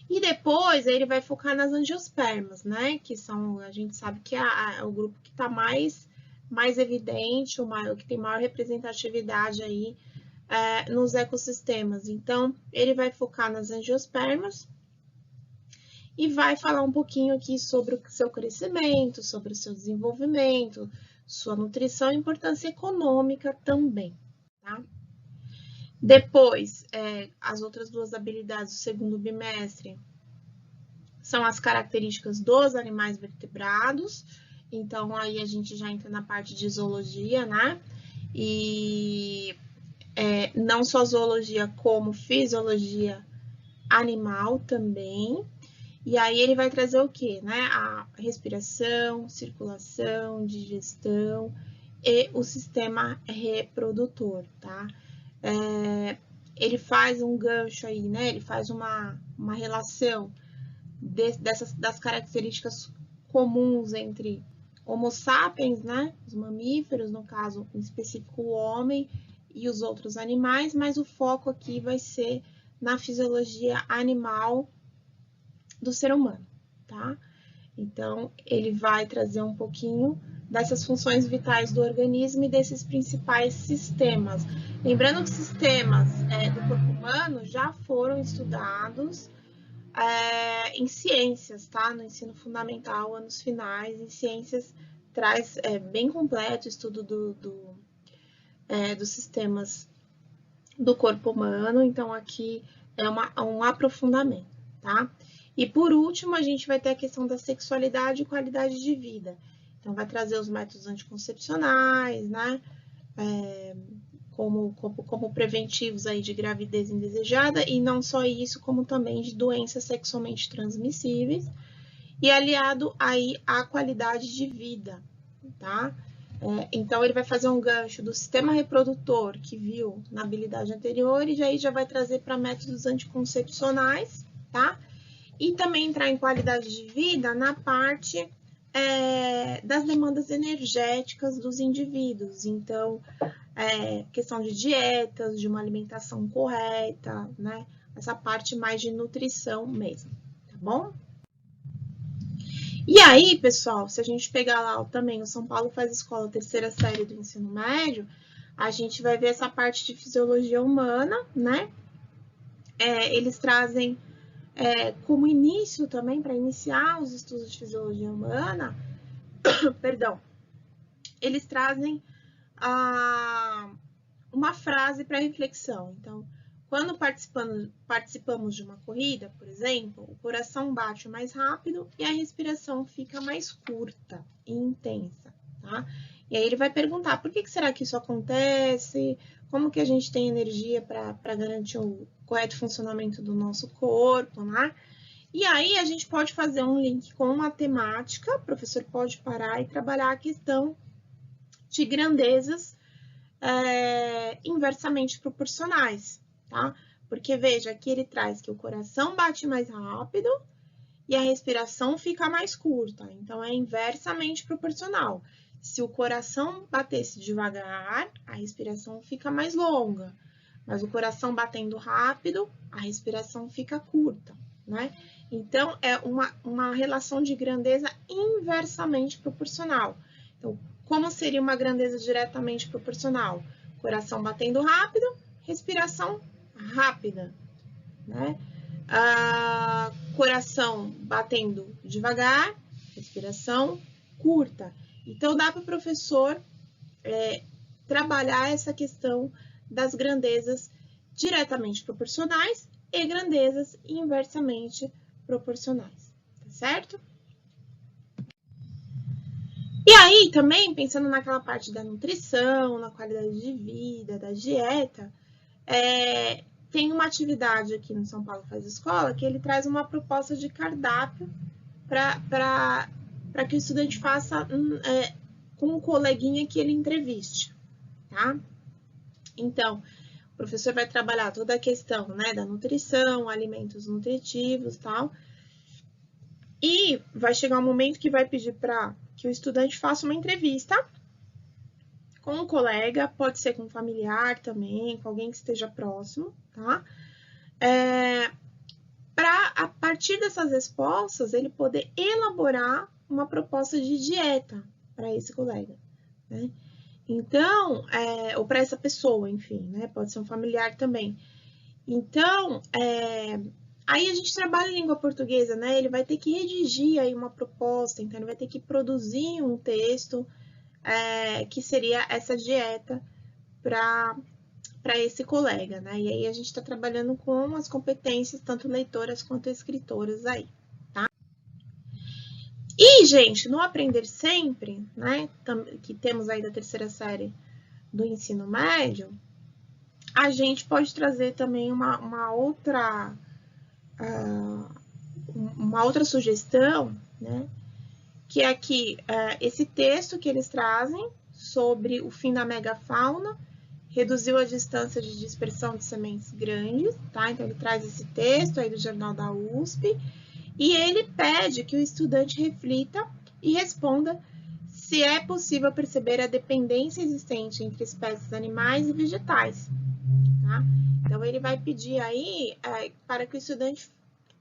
E depois ele vai focar nas angiospermas, né? Que são, a gente sabe que é o grupo que está mais evidente, o que tem maior representatividade aí nos ecossistemas. Então, ele vai focar nas angiospermas e vai falar um pouquinho aqui sobre o seu crescimento, sobre o seu desenvolvimento, sua nutrição e importância econômica também, tá? Depois, as outras duas habilidades do segundo bimestre são as características dos animais vertebrados. Então, aí a gente já entra na parte de zoologia, né? E não só zoologia, como fisiologia animal também. E aí ele vai trazer o quê? Né? A respiração, circulação, digestão e o sistema reprodutor, tá? Ele faz um gancho aí, né? Ele faz uma relação das características comuns entre Homo sapiens, né? Os mamíferos, no caso em específico o homem e os outros animais, mas o foco aqui vai ser na fisiologia animal do ser humano, tá? Então, ele vai trazer um pouquinho dessas funções vitais do organismo e desses principais sistemas. Lembrando que sistemas do corpo humano já foram estudados em ciências, tá? No ensino fundamental, anos finais, em ciências traz bem completo o estudo dos sistemas do corpo humano, então aqui é um aprofundamento, tá? E por último, a gente vai ter a questão da sexualidade e qualidade de vida. Então, vai trazer os métodos anticoncepcionais, né? Como preventivos aí de gravidez indesejada, e não só isso, como também de doenças sexualmente transmissíveis, e aliado aí à qualidade de vida, tá? Então, ele vai fazer um gancho do sistema reprodutor que viu na habilidade anterior, e aí já vai trazer para métodos anticoncepcionais, tá? E também entrar em qualidade de vida na parte das demandas energéticas dos indivíduos. Então, questão de dietas, de uma alimentação correta, né? Essa parte mais de nutrição mesmo, tá bom? E aí, pessoal, se a gente pegar lá também o São Paulo Faz Escola, terceira série do ensino médio, a gente vai ver essa parte de fisiologia humana, né? Eles trazem como início também, para iniciar os estudos de fisiologia humana, perdão, eles trazem uma frase para reflexão. Então, quando participamos de uma corrida, por exemplo, o coração bate mais rápido e a respiração fica mais curta e intensa, tá? E aí ele vai perguntar, por que será que isso acontece? Como que a gente tem energia para garantir o correto funcionamento do nosso corpo, né? E aí a gente pode fazer um link com matemática, o professor pode parar e trabalhar a questão de grandezas inversamente proporcionais, tá? Porque veja, aqui ele traz que o coração bate mais rápido e a respiração fica mais curta, então é inversamente proporcional. Se o coração batesse devagar, a respiração fica mais longa, mas o coração batendo rápido, a respiração fica curta, né? Então, é uma relação de grandeza inversamente proporcional. Então, como seria uma grandeza diretamente proporcional? Coração batendo rápido, respiração rápida, né? Coração batendo devagar, respiração curta. Então, dá para o professor trabalhar essa questão das grandezas diretamente proporcionais e grandezas inversamente proporcionais, tá certo? E aí, também, pensando naquela parte da nutrição, na qualidade de vida, da dieta, tem uma atividade aqui no São Paulo Faz Escola que ele traz uma proposta de cardápio para que o estudante faça com um coleguinha que ele entreviste, tá? Então, o professor vai trabalhar toda a questão, né, da nutrição, alimentos nutritivos e tal, e vai chegar um momento que vai pedir para que o estudante faça uma entrevista com um colega, pode ser com um familiar também, com alguém que esteja próximo, tá? Para, a partir dessas respostas, ele poder elaborar uma proposta de dieta para esse colega, né? Então, ou para essa pessoa, enfim, né? Pode ser um familiar também. Então, aí a gente trabalha em língua portuguesa, né? Ele vai ter que redigir aí uma proposta, então ele vai ter que produzir um texto que seria essa dieta para esse colega, né? E aí a gente está trabalhando com as competências, tanto leitoras quanto escritoras aí, tá? E, gente, no Aprender Sempre, né? Que temos aí da terceira série do ensino médio, a gente pode trazer também uma outra sugestão, né? Que é aqui esse texto que eles trazem sobre o fim da megafauna, reduziu a distância de dispersão de sementes grandes, tá? Então, ele traz esse texto aí do Jornal da USP e ele pede que o estudante reflita e responda se é possível perceber a dependência existente entre espécies animais e vegetais, tá? Então, ele vai pedir aí para que o estudante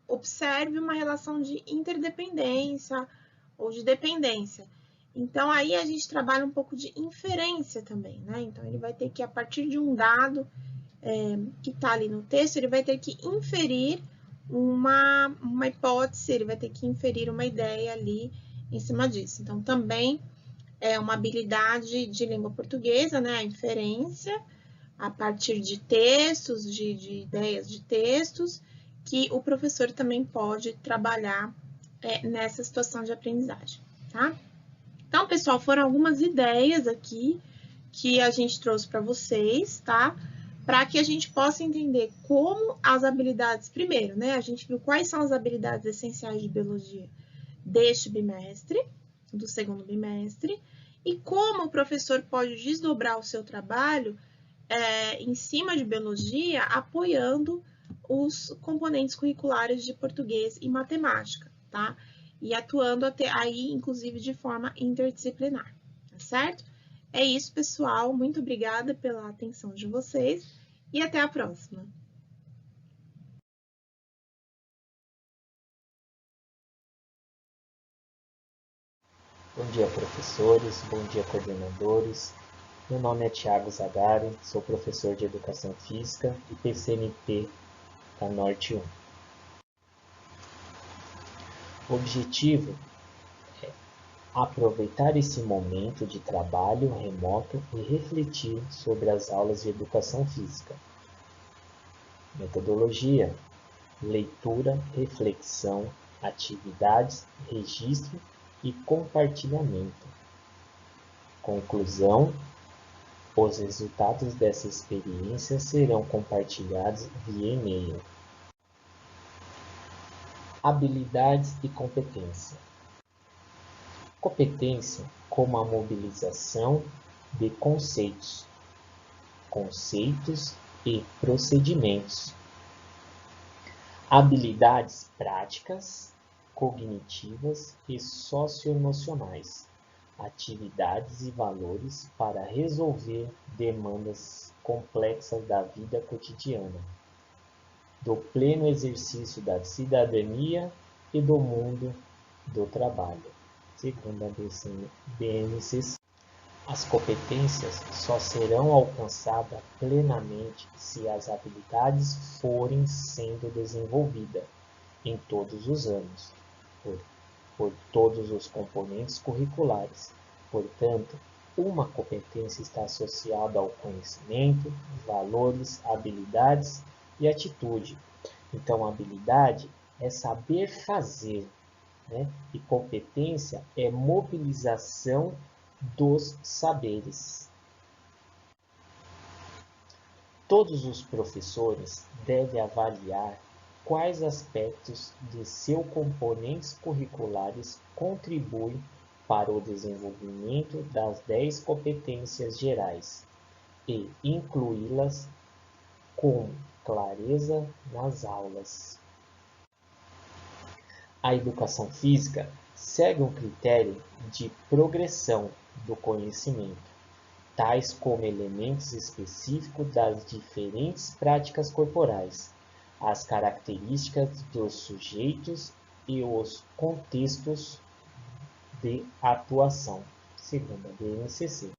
observe uma relação de interdependência ou de dependência. Então, aí a gente trabalha um pouco de inferência também, né? Então, ele vai ter que, a partir de um dado que está ali no texto, ele vai ter que inferir uma hipótese, ele vai ter que inferir uma ideia ali em cima disso. Então, também é uma habilidade de língua portuguesa, né? A inferência, a partir de textos, de ideias de textos, que o professor também pode trabalhar nessa situação de aprendizagem, tá? Então, pessoal, foram algumas ideias aqui que a gente trouxe para vocês, tá? Para que a gente possa entender como as habilidades, primeiro, né? A gente viu quais são as habilidades essenciais de biologia deste bimestre, do segundo bimestre, e como o professor pode desdobrar o seu trabalho em cima de biologia, apoiando os componentes curriculares de português e matemática, tá? E atuando até aí, inclusive, de forma interdisciplinar, tá certo? É isso, pessoal. Muito obrigada pela atenção de vocês e até a próxima. Bom dia, professores. Bom dia, coordenadores. Meu nome é Thiago Zagari, sou professor de Educação Física e PCNP da Norte 1. O objetivo é aproveitar esse momento de trabalho remoto e refletir sobre as aulas de Educação Física. Metodologia: leitura, reflexão, atividades, registro e compartilhamento. Conclusão: os resultados dessa experiência serão compartilhados via e-mail. Habilidades e competência. Competência como a mobilização de conceitos e procedimentos. Habilidades práticas, cognitivas e socioemocionais. Atividades e valores para resolver demandas complexas da vida cotidiana, do pleno exercício da cidadania e do mundo do trabalho, segundo a BNCC. As competências só serão alcançadas plenamente se as habilidades forem sendo desenvolvidas em todos os anos, por todos os componentes curriculares. Portanto, uma competência está associada ao conhecimento, valores, habilidades e atitude. Então, habilidade é saber fazer, né? E competência é mobilização dos saberes. Todos os professores devem avaliar quais aspectos de seus componentes curriculares contribuem para o desenvolvimento das 10 competências gerais e incluí-las com clareza nas aulas. A educação física segue um critério de progressão do conhecimento, tais como elementos específicos das diferentes práticas corporais, as características dos sujeitos e os contextos de atuação, segundo a BNCC.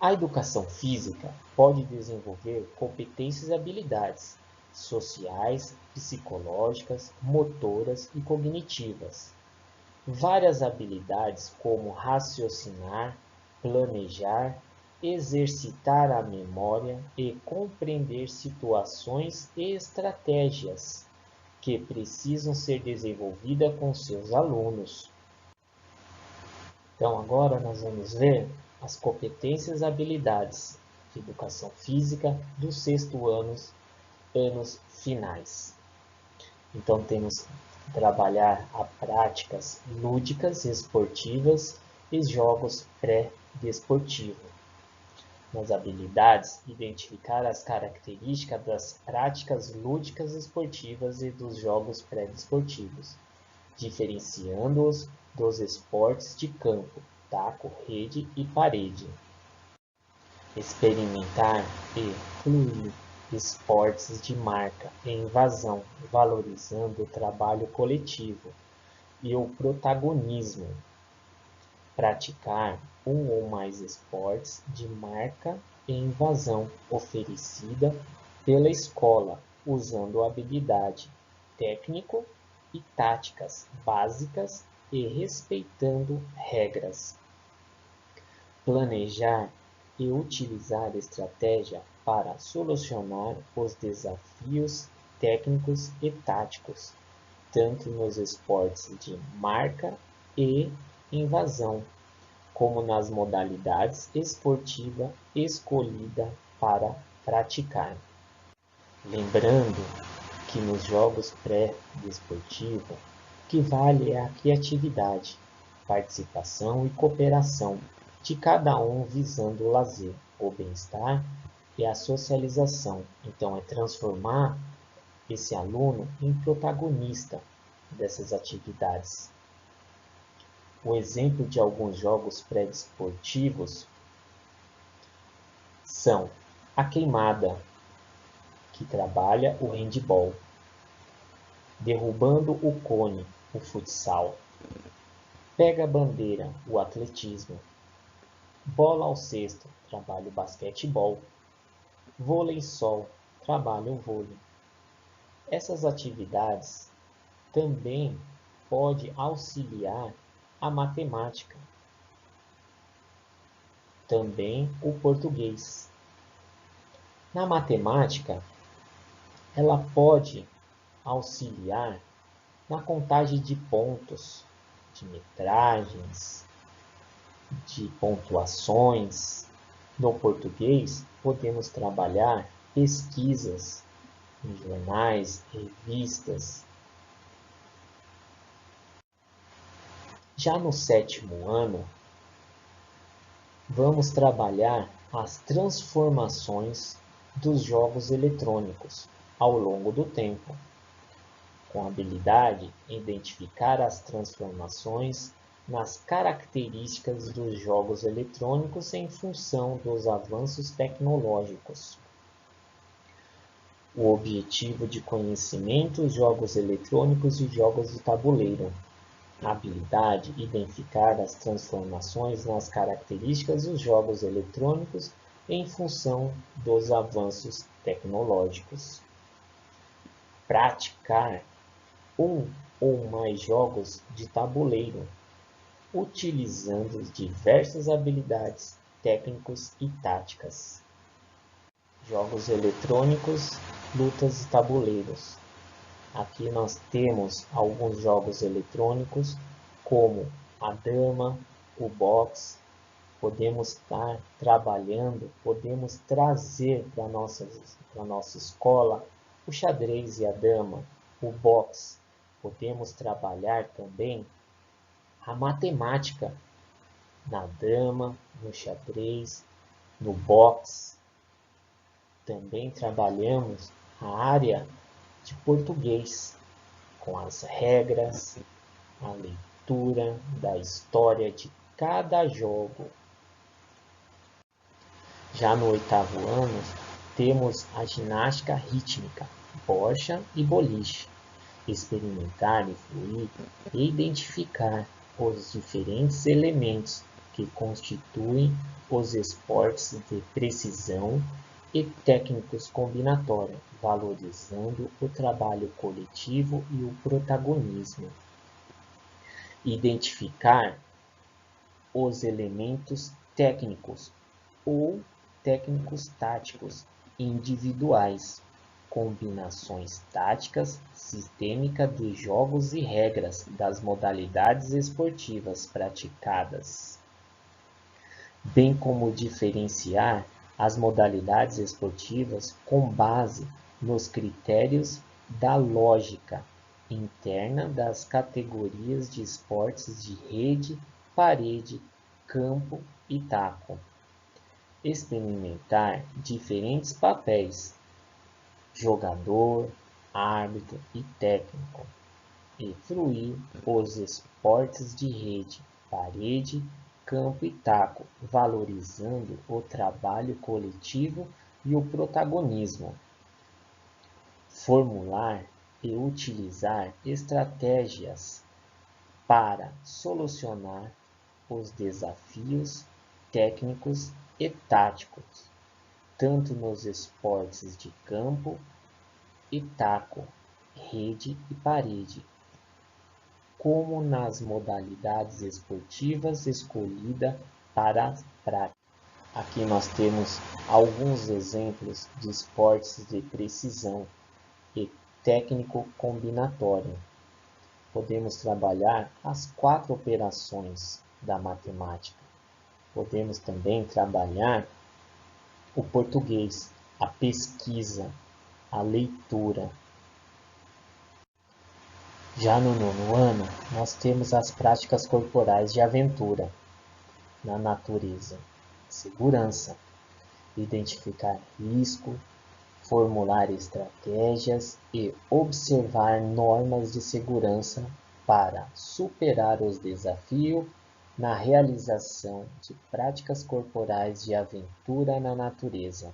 A educação física pode desenvolver competências e habilidades sociais, psicológicas, motoras e cognitivas. Várias habilidades como raciocinar, planejar, exercitar a memória e compreender situações e estratégias que precisam ser desenvolvidas com seus alunos. Então, agora nós vamos ver as competências e habilidades de educação física do sexto anos finais. Então, temos que trabalhar a práticas lúdicas, esportivas e jogos pré-desportivos. Nas habilidades, identificar as características das práticas lúdicas esportivas e dos jogos pré-desportivos, diferenciando-os dos esportes de campo, taco, rede e parede. Experimentar e fluir esportes de marca e invasão, valorizando o trabalho coletivo e o protagonismo. Praticar um ou mais esportes de marca e invasão oferecida pela escola, usando habilidade técnico e táticas básicas e respeitando regras. Planejar e utilizar estratégia para solucionar os desafios técnicos e táticos, tanto nos esportes de marca e invasão, como nas modalidades esportiva escolhida para praticar. Lembrando que nos jogos pré-desportivos, o que vale é a criatividade, participação e cooperação de cada um visando o lazer, o bem-estar e a socialização. Então, é transformar esse aluno em protagonista dessas atividades. O exemplo de alguns jogos pré-desportivos são a queimada, que trabalha o handball, derrubando o cone, o futsal, pega a bandeira, o atletismo, bola ao cesto, trabalha o basquetebol, vôlei-sol, trabalha o vôlei. Essas atividades também podem auxiliar a matemática, também o português. Na matemática, ela pode auxiliar na contagem de pontos, de metragens, de pontuações. No português, podemos trabalhar pesquisas em jornais, revistas, Já no 7º ano, vamos trabalhar as transformações dos jogos eletrônicos ao longo do tempo, com a habilidade de identificar as transformações nas características dos jogos eletrônicos em função dos avanços tecnológicos. O objetivo de conhecimento, jogos eletrônicos e jogos de tabuleiro. A habilidade de identificar as transformações nas características dos jogos eletrônicos em função dos avanços tecnológicos. Praticar um ou mais jogos de tabuleiro, utilizando diversas habilidades técnicas e táticas. Jogos eletrônicos, lutas de tabuleiros. Aqui nós temos alguns jogos eletrônicos, como a dama, o boxe. Podemos estar trabalhando, podemos trazer para a nossa escola o xadrez e a dama, o boxe. Podemos trabalhar também a matemática na dama, no xadrez, no boxe. Também trabalhamos a área de português, com as regras, a leitura da história de cada jogo. Já no 8º ano, temos a ginástica rítmica, bocha e boliche. Experimentar, influir e identificar os diferentes elementos que constituem os esportes de precisão e técnicos combinatórios, valorizando o trabalho coletivo e o protagonismo. Identificar os elementos técnicos ou técnicos táticos individuais, combinações táticas sistêmicas de jogos e regras das modalidades esportivas praticadas, bem como diferenciar as modalidades esportivas com base nos critérios da lógica interna das categorias de esportes de rede, parede, campo e taco. Experimentar diferentes papéis, jogador, árbitro e técnico, e fruir os esportes de rede, parede, campo e taco, valorizando o trabalho coletivo e o protagonismo. Formular e utilizar estratégias para solucionar os desafios técnicos e táticos, tanto nos esportes de campo e taco, rede e parede, como nas modalidades esportivas escolhidas para a prática. Aqui nós temos alguns exemplos de esportes de precisão e técnico combinatório. Podemos trabalhar as 4 operações da matemática. Podemos também trabalhar o português, a pesquisa, a leitura. Já no 9º ano, nós temos as práticas corporais de aventura na natureza, segurança, identificar risco, formular estratégias e observar normas de segurança para superar os desafios na realização de práticas corporais de aventura na natureza.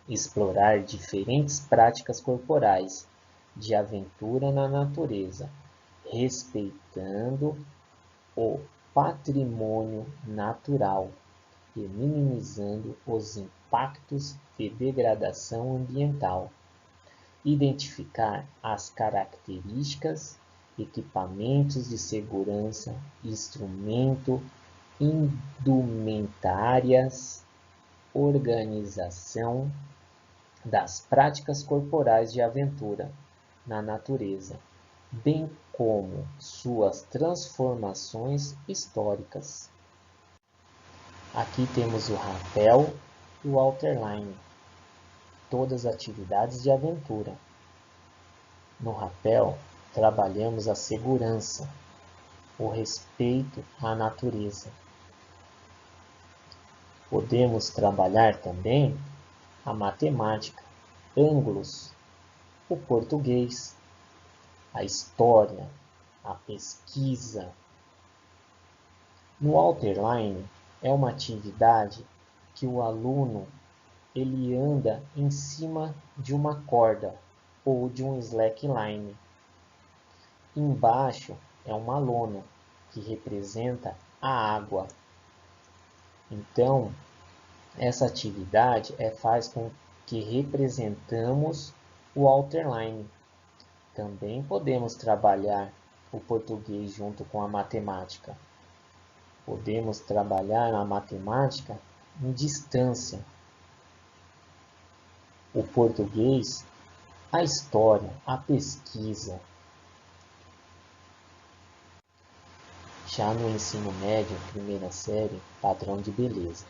Explorar diferentes práticas corporais de aventura na natureza, respeitando o patrimônio natural e minimizando os impactos de degradação ambiental. Identificar as características, equipamentos de segurança, instrumento, indumentárias, organização das práticas corporais de aventura na natureza, bem como suas transformações históricas. Aqui temos o rapel e o waterline, todas atividades de aventura. No rapel, trabalhamos a segurança, o respeito à natureza. Podemos trabalhar também a matemática, ângulos, o português, a história, a pesquisa. No Outerline é uma atividade que o aluno ele anda em cima de uma corda ou de um slackline. Embaixo é uma lona que representa a água. Então, essa atividade faz com que representamos o Outerline. Também podemos trabalhar o português junto com a matemática. Podemos trabalhar a matemática em distância. O português, a história, a pesquisa. Já no ensino médio, primeira série, padrão de beleza.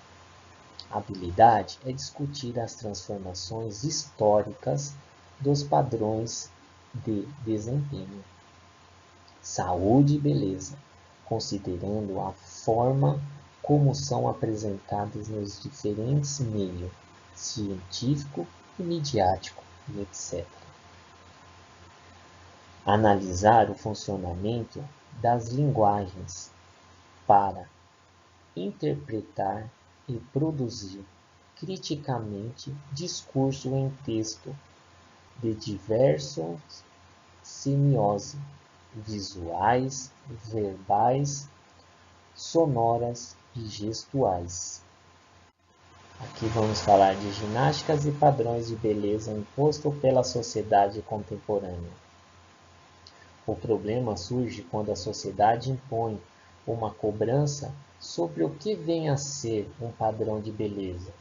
A habilidade é discutir as transformações históricas dos padrões de desempenho. Saúde e beleza, considerando a forma como são apresentadas nos diferentes meios científico e midiático, e etc. Analisar o funcionamento das linguagens para interpretar e produzir criticamente discurso em texto de diversas semiose, visuais, verbais, sonoras e gestuais. Aqui vamos falar de ginásticas e padrões de beleza imposto pela sociedade contemporânea. O problema surge quando a sociedade impõe uma cobrança sobre o que vem a ser um padrão de beleza.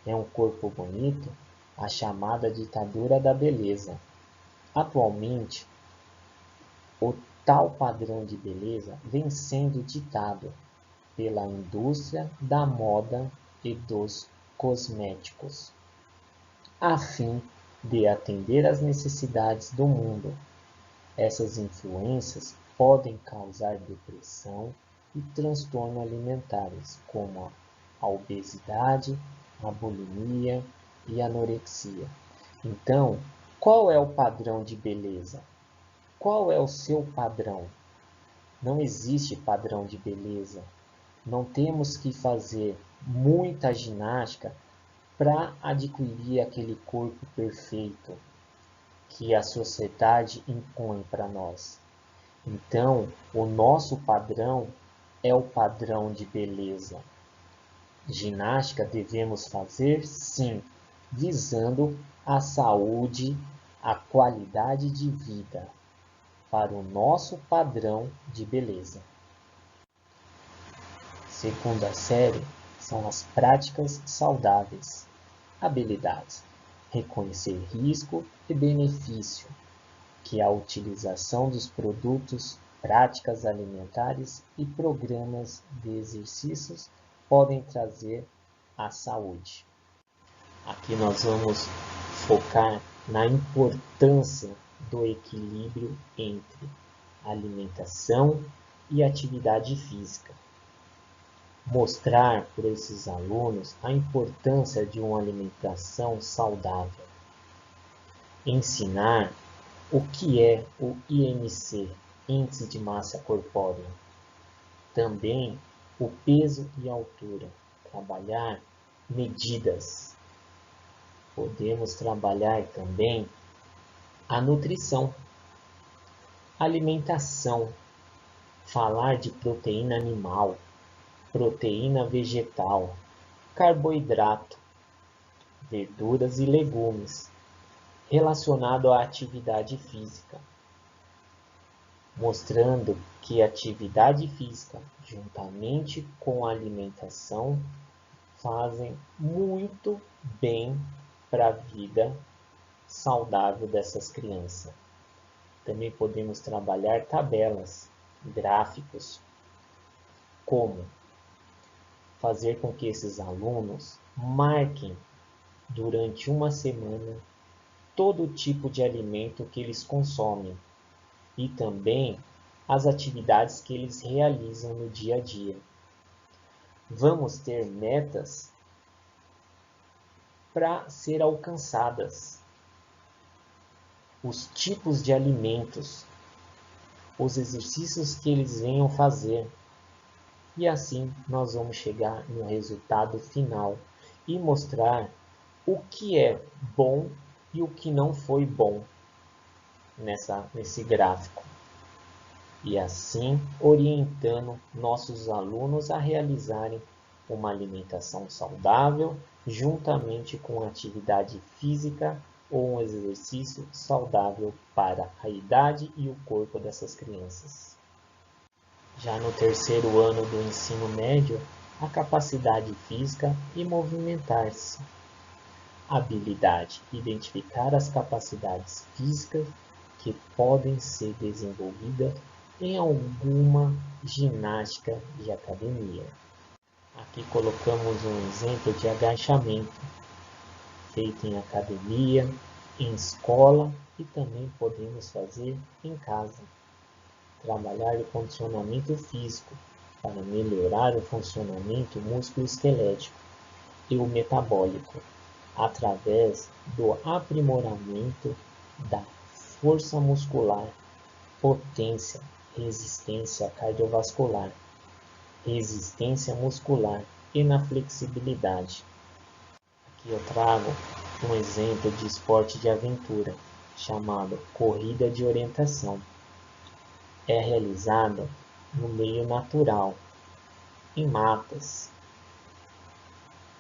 É um corpo bonito? A chamada ditadura da beleza. Atualmente, o tal padrão de beleza vem sendo ditado pela indústria da moda e dos cosméticos, a fim de atender às necessidades do mundo. Essas influências podem causar depressão e transtornos alimentares, como a obesidade, a bulimia e a anorexia. Então, qual é o padrão de beleza? Qual é o seu padrão? Não existe padrão de beleza. Não temos que fazer muita ginástica para adquirir aquele corpo perfeito que a sociedade impõe para nós. Então, o nosso padrão é o padrão de beleza. Ginástica devemos fazer, sim, visando a saúde, a qualidade de vida, para o nosso padrão de beleza. Segunda série são as práticas saudáveis. Habilidades: reconhecer risco e benefício, que a utilização dos produtos, práticas alimentares e programas de exercícios podem trazer à saúde. Aqui nós vamos focar na importância do equilíbrio entre alimentação e atividade física. Mostrar para esses alunos a importância de uma alimentação saudável. Ensinar o que é o IMC, Índice de Massa Corpórea. Também o peso e altura. Trabalhar medidas. Podemos trabalhar também a nutrição, alimentação, falar de proteína animal, proteína vegetal, carboidrato, verduras e legumes, relacionado à atividade física, mostrando que a atividade física, juntamente com a alimentação, fazem muito bem para a vida saudável dessas crianças. Também podemos trabalhar tabelas, gráficos, como fazer com que esses alunos marquem durante uma semana todo tipo de alimento que eles consomem e também as atividades que eles realizam no dia a dia. Vamos ter metas para ser alcançadas, os tipos de alimentos, os exercícios que eles venham fazer, e assim nós vamos chegar no resultado final e mostrar o que é bom e o que não foi bom nesse gráfico. E assim orientando nossos alunos a realizarem uma alimentação saudável, juntamente com atividade física ou um exercício saudável para a idade e o corpo dessas crianças. Já no terceiro ano do ensino médio, a capacidade física e movimentar-se. Habilidade: identificar as capacidades físicas que podem ser desenvolvidas em alguma ginástica de academia. Aqui colocamos um exemplo de agachamento, feito em academia, em escola e também podemos fazer em casa. Trabalhar o condicionamento físico para melhorar o funcionamento músculo-esquelético e o metabólico, através do aprimoramento da força muscular, potência, resistência cardiovascular, resistência muscular e na flexibilidade. Aqui eu trago um exemplo de esporte de aventura, chamado corrida de orientação. É realizada no meio natural, em matas.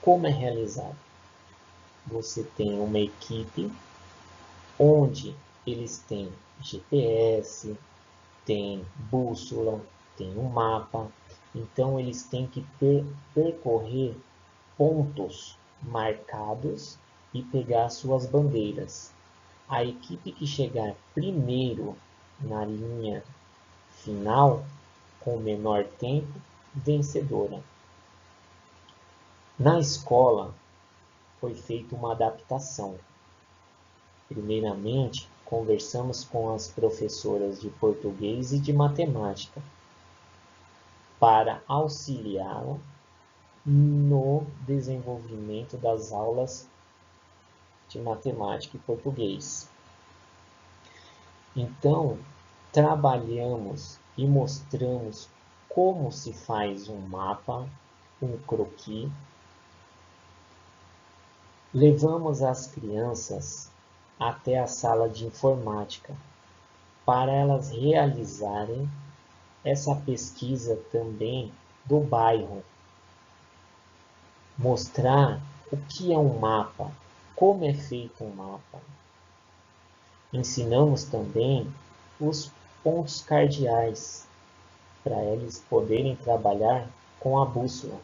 Como é realizado? Você tem uma equipe onde eles têm GPS, tem bússola, tem um mapa. Então eles têm que percorrer pontos marcados e pegar suas bandeiras. A equipe que chegar primeiro na linha final, com o menor tempo, vencedora. Na escola, foi feita uma adaptação. Primeiramente, conversamos com as professoras de português e de matemática para auxiliá-la no desenvolvimento das aulas de matemática e português. Então, trabalhamos e mostramos como se faz um mapa, um croquis. Levamos as crianças até a sala de informática para elas realizarem essa pesquisa também do bairro. Mostrar o que é um mapa, como é feito um mapa. Ensinamos também os pontos cardeais para eles poderem trabalhar com a bússola.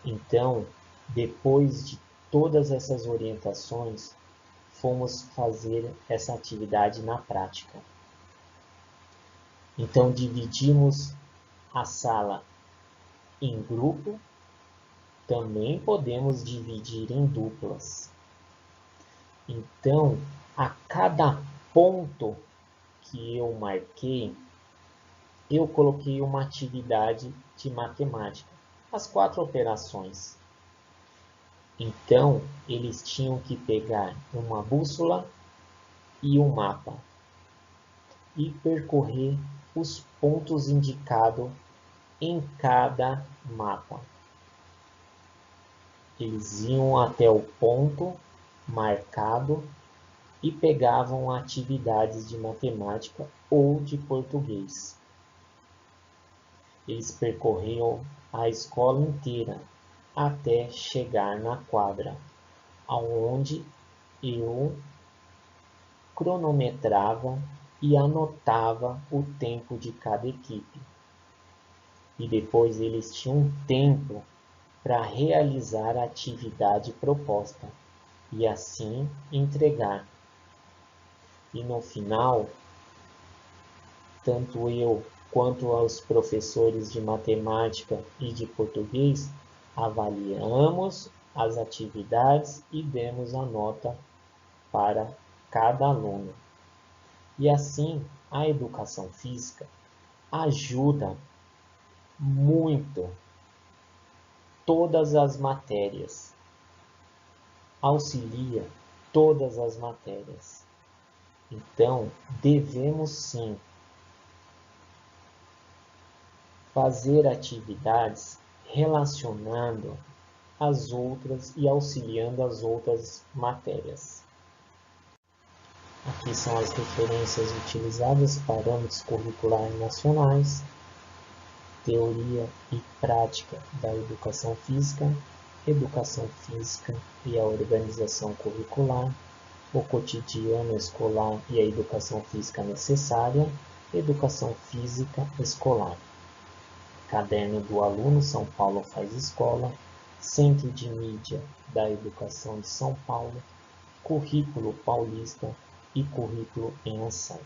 Então, depois de todas essas orientações, fomos fazer essa atividade na prática. Então, dividimos a sala em grupo, também podemos dividir em duplas. Então, a cada ponto que eu marquei, eu coloquei uma atividade de matemática, as 4 operações. Então, eles tinham que pegar uma bússola e um mapa e percorrer os pontos indicados em cada mapa. Eles iam até o ponto marcado e pegavam atividades de matemática ou de português. Eles percorriam a escola inteira até chegar na quadra, aonde eu cronometrava e anotava o tempo de cada equipe. E depois eles tinham tempo para realizar a atividade proposta e assim entregar. E no final, tanto eu quanto os professores de matemática e de português avaliamos as atividades e demos a nota para cada aluno. E assim a educação física ajuda muito todas as matérias, auxilia todas as matérias. Então, devemos sim fazer atividades relacionando as outras e auxiliando as outras matérias. Aqui são as referências utilizadas: parâmetros curriculares nacionais, teoria e prática da educação física e a organização curricular, o cotidiano escolar e a educação física necessária, educação física escolar. Caderno do aluno, São Paulo faz escola, Centro de Mídia da Educação de São Paulo, Currículo Paulista e Currículo em Ação.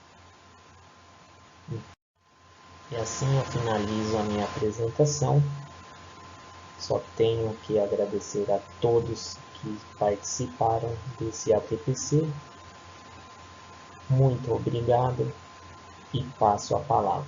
E assim eu finalizo a minha apresentação. Só tenho que agradecer a todos que participaram desse APPC. Muito obrigado e passo a palavra.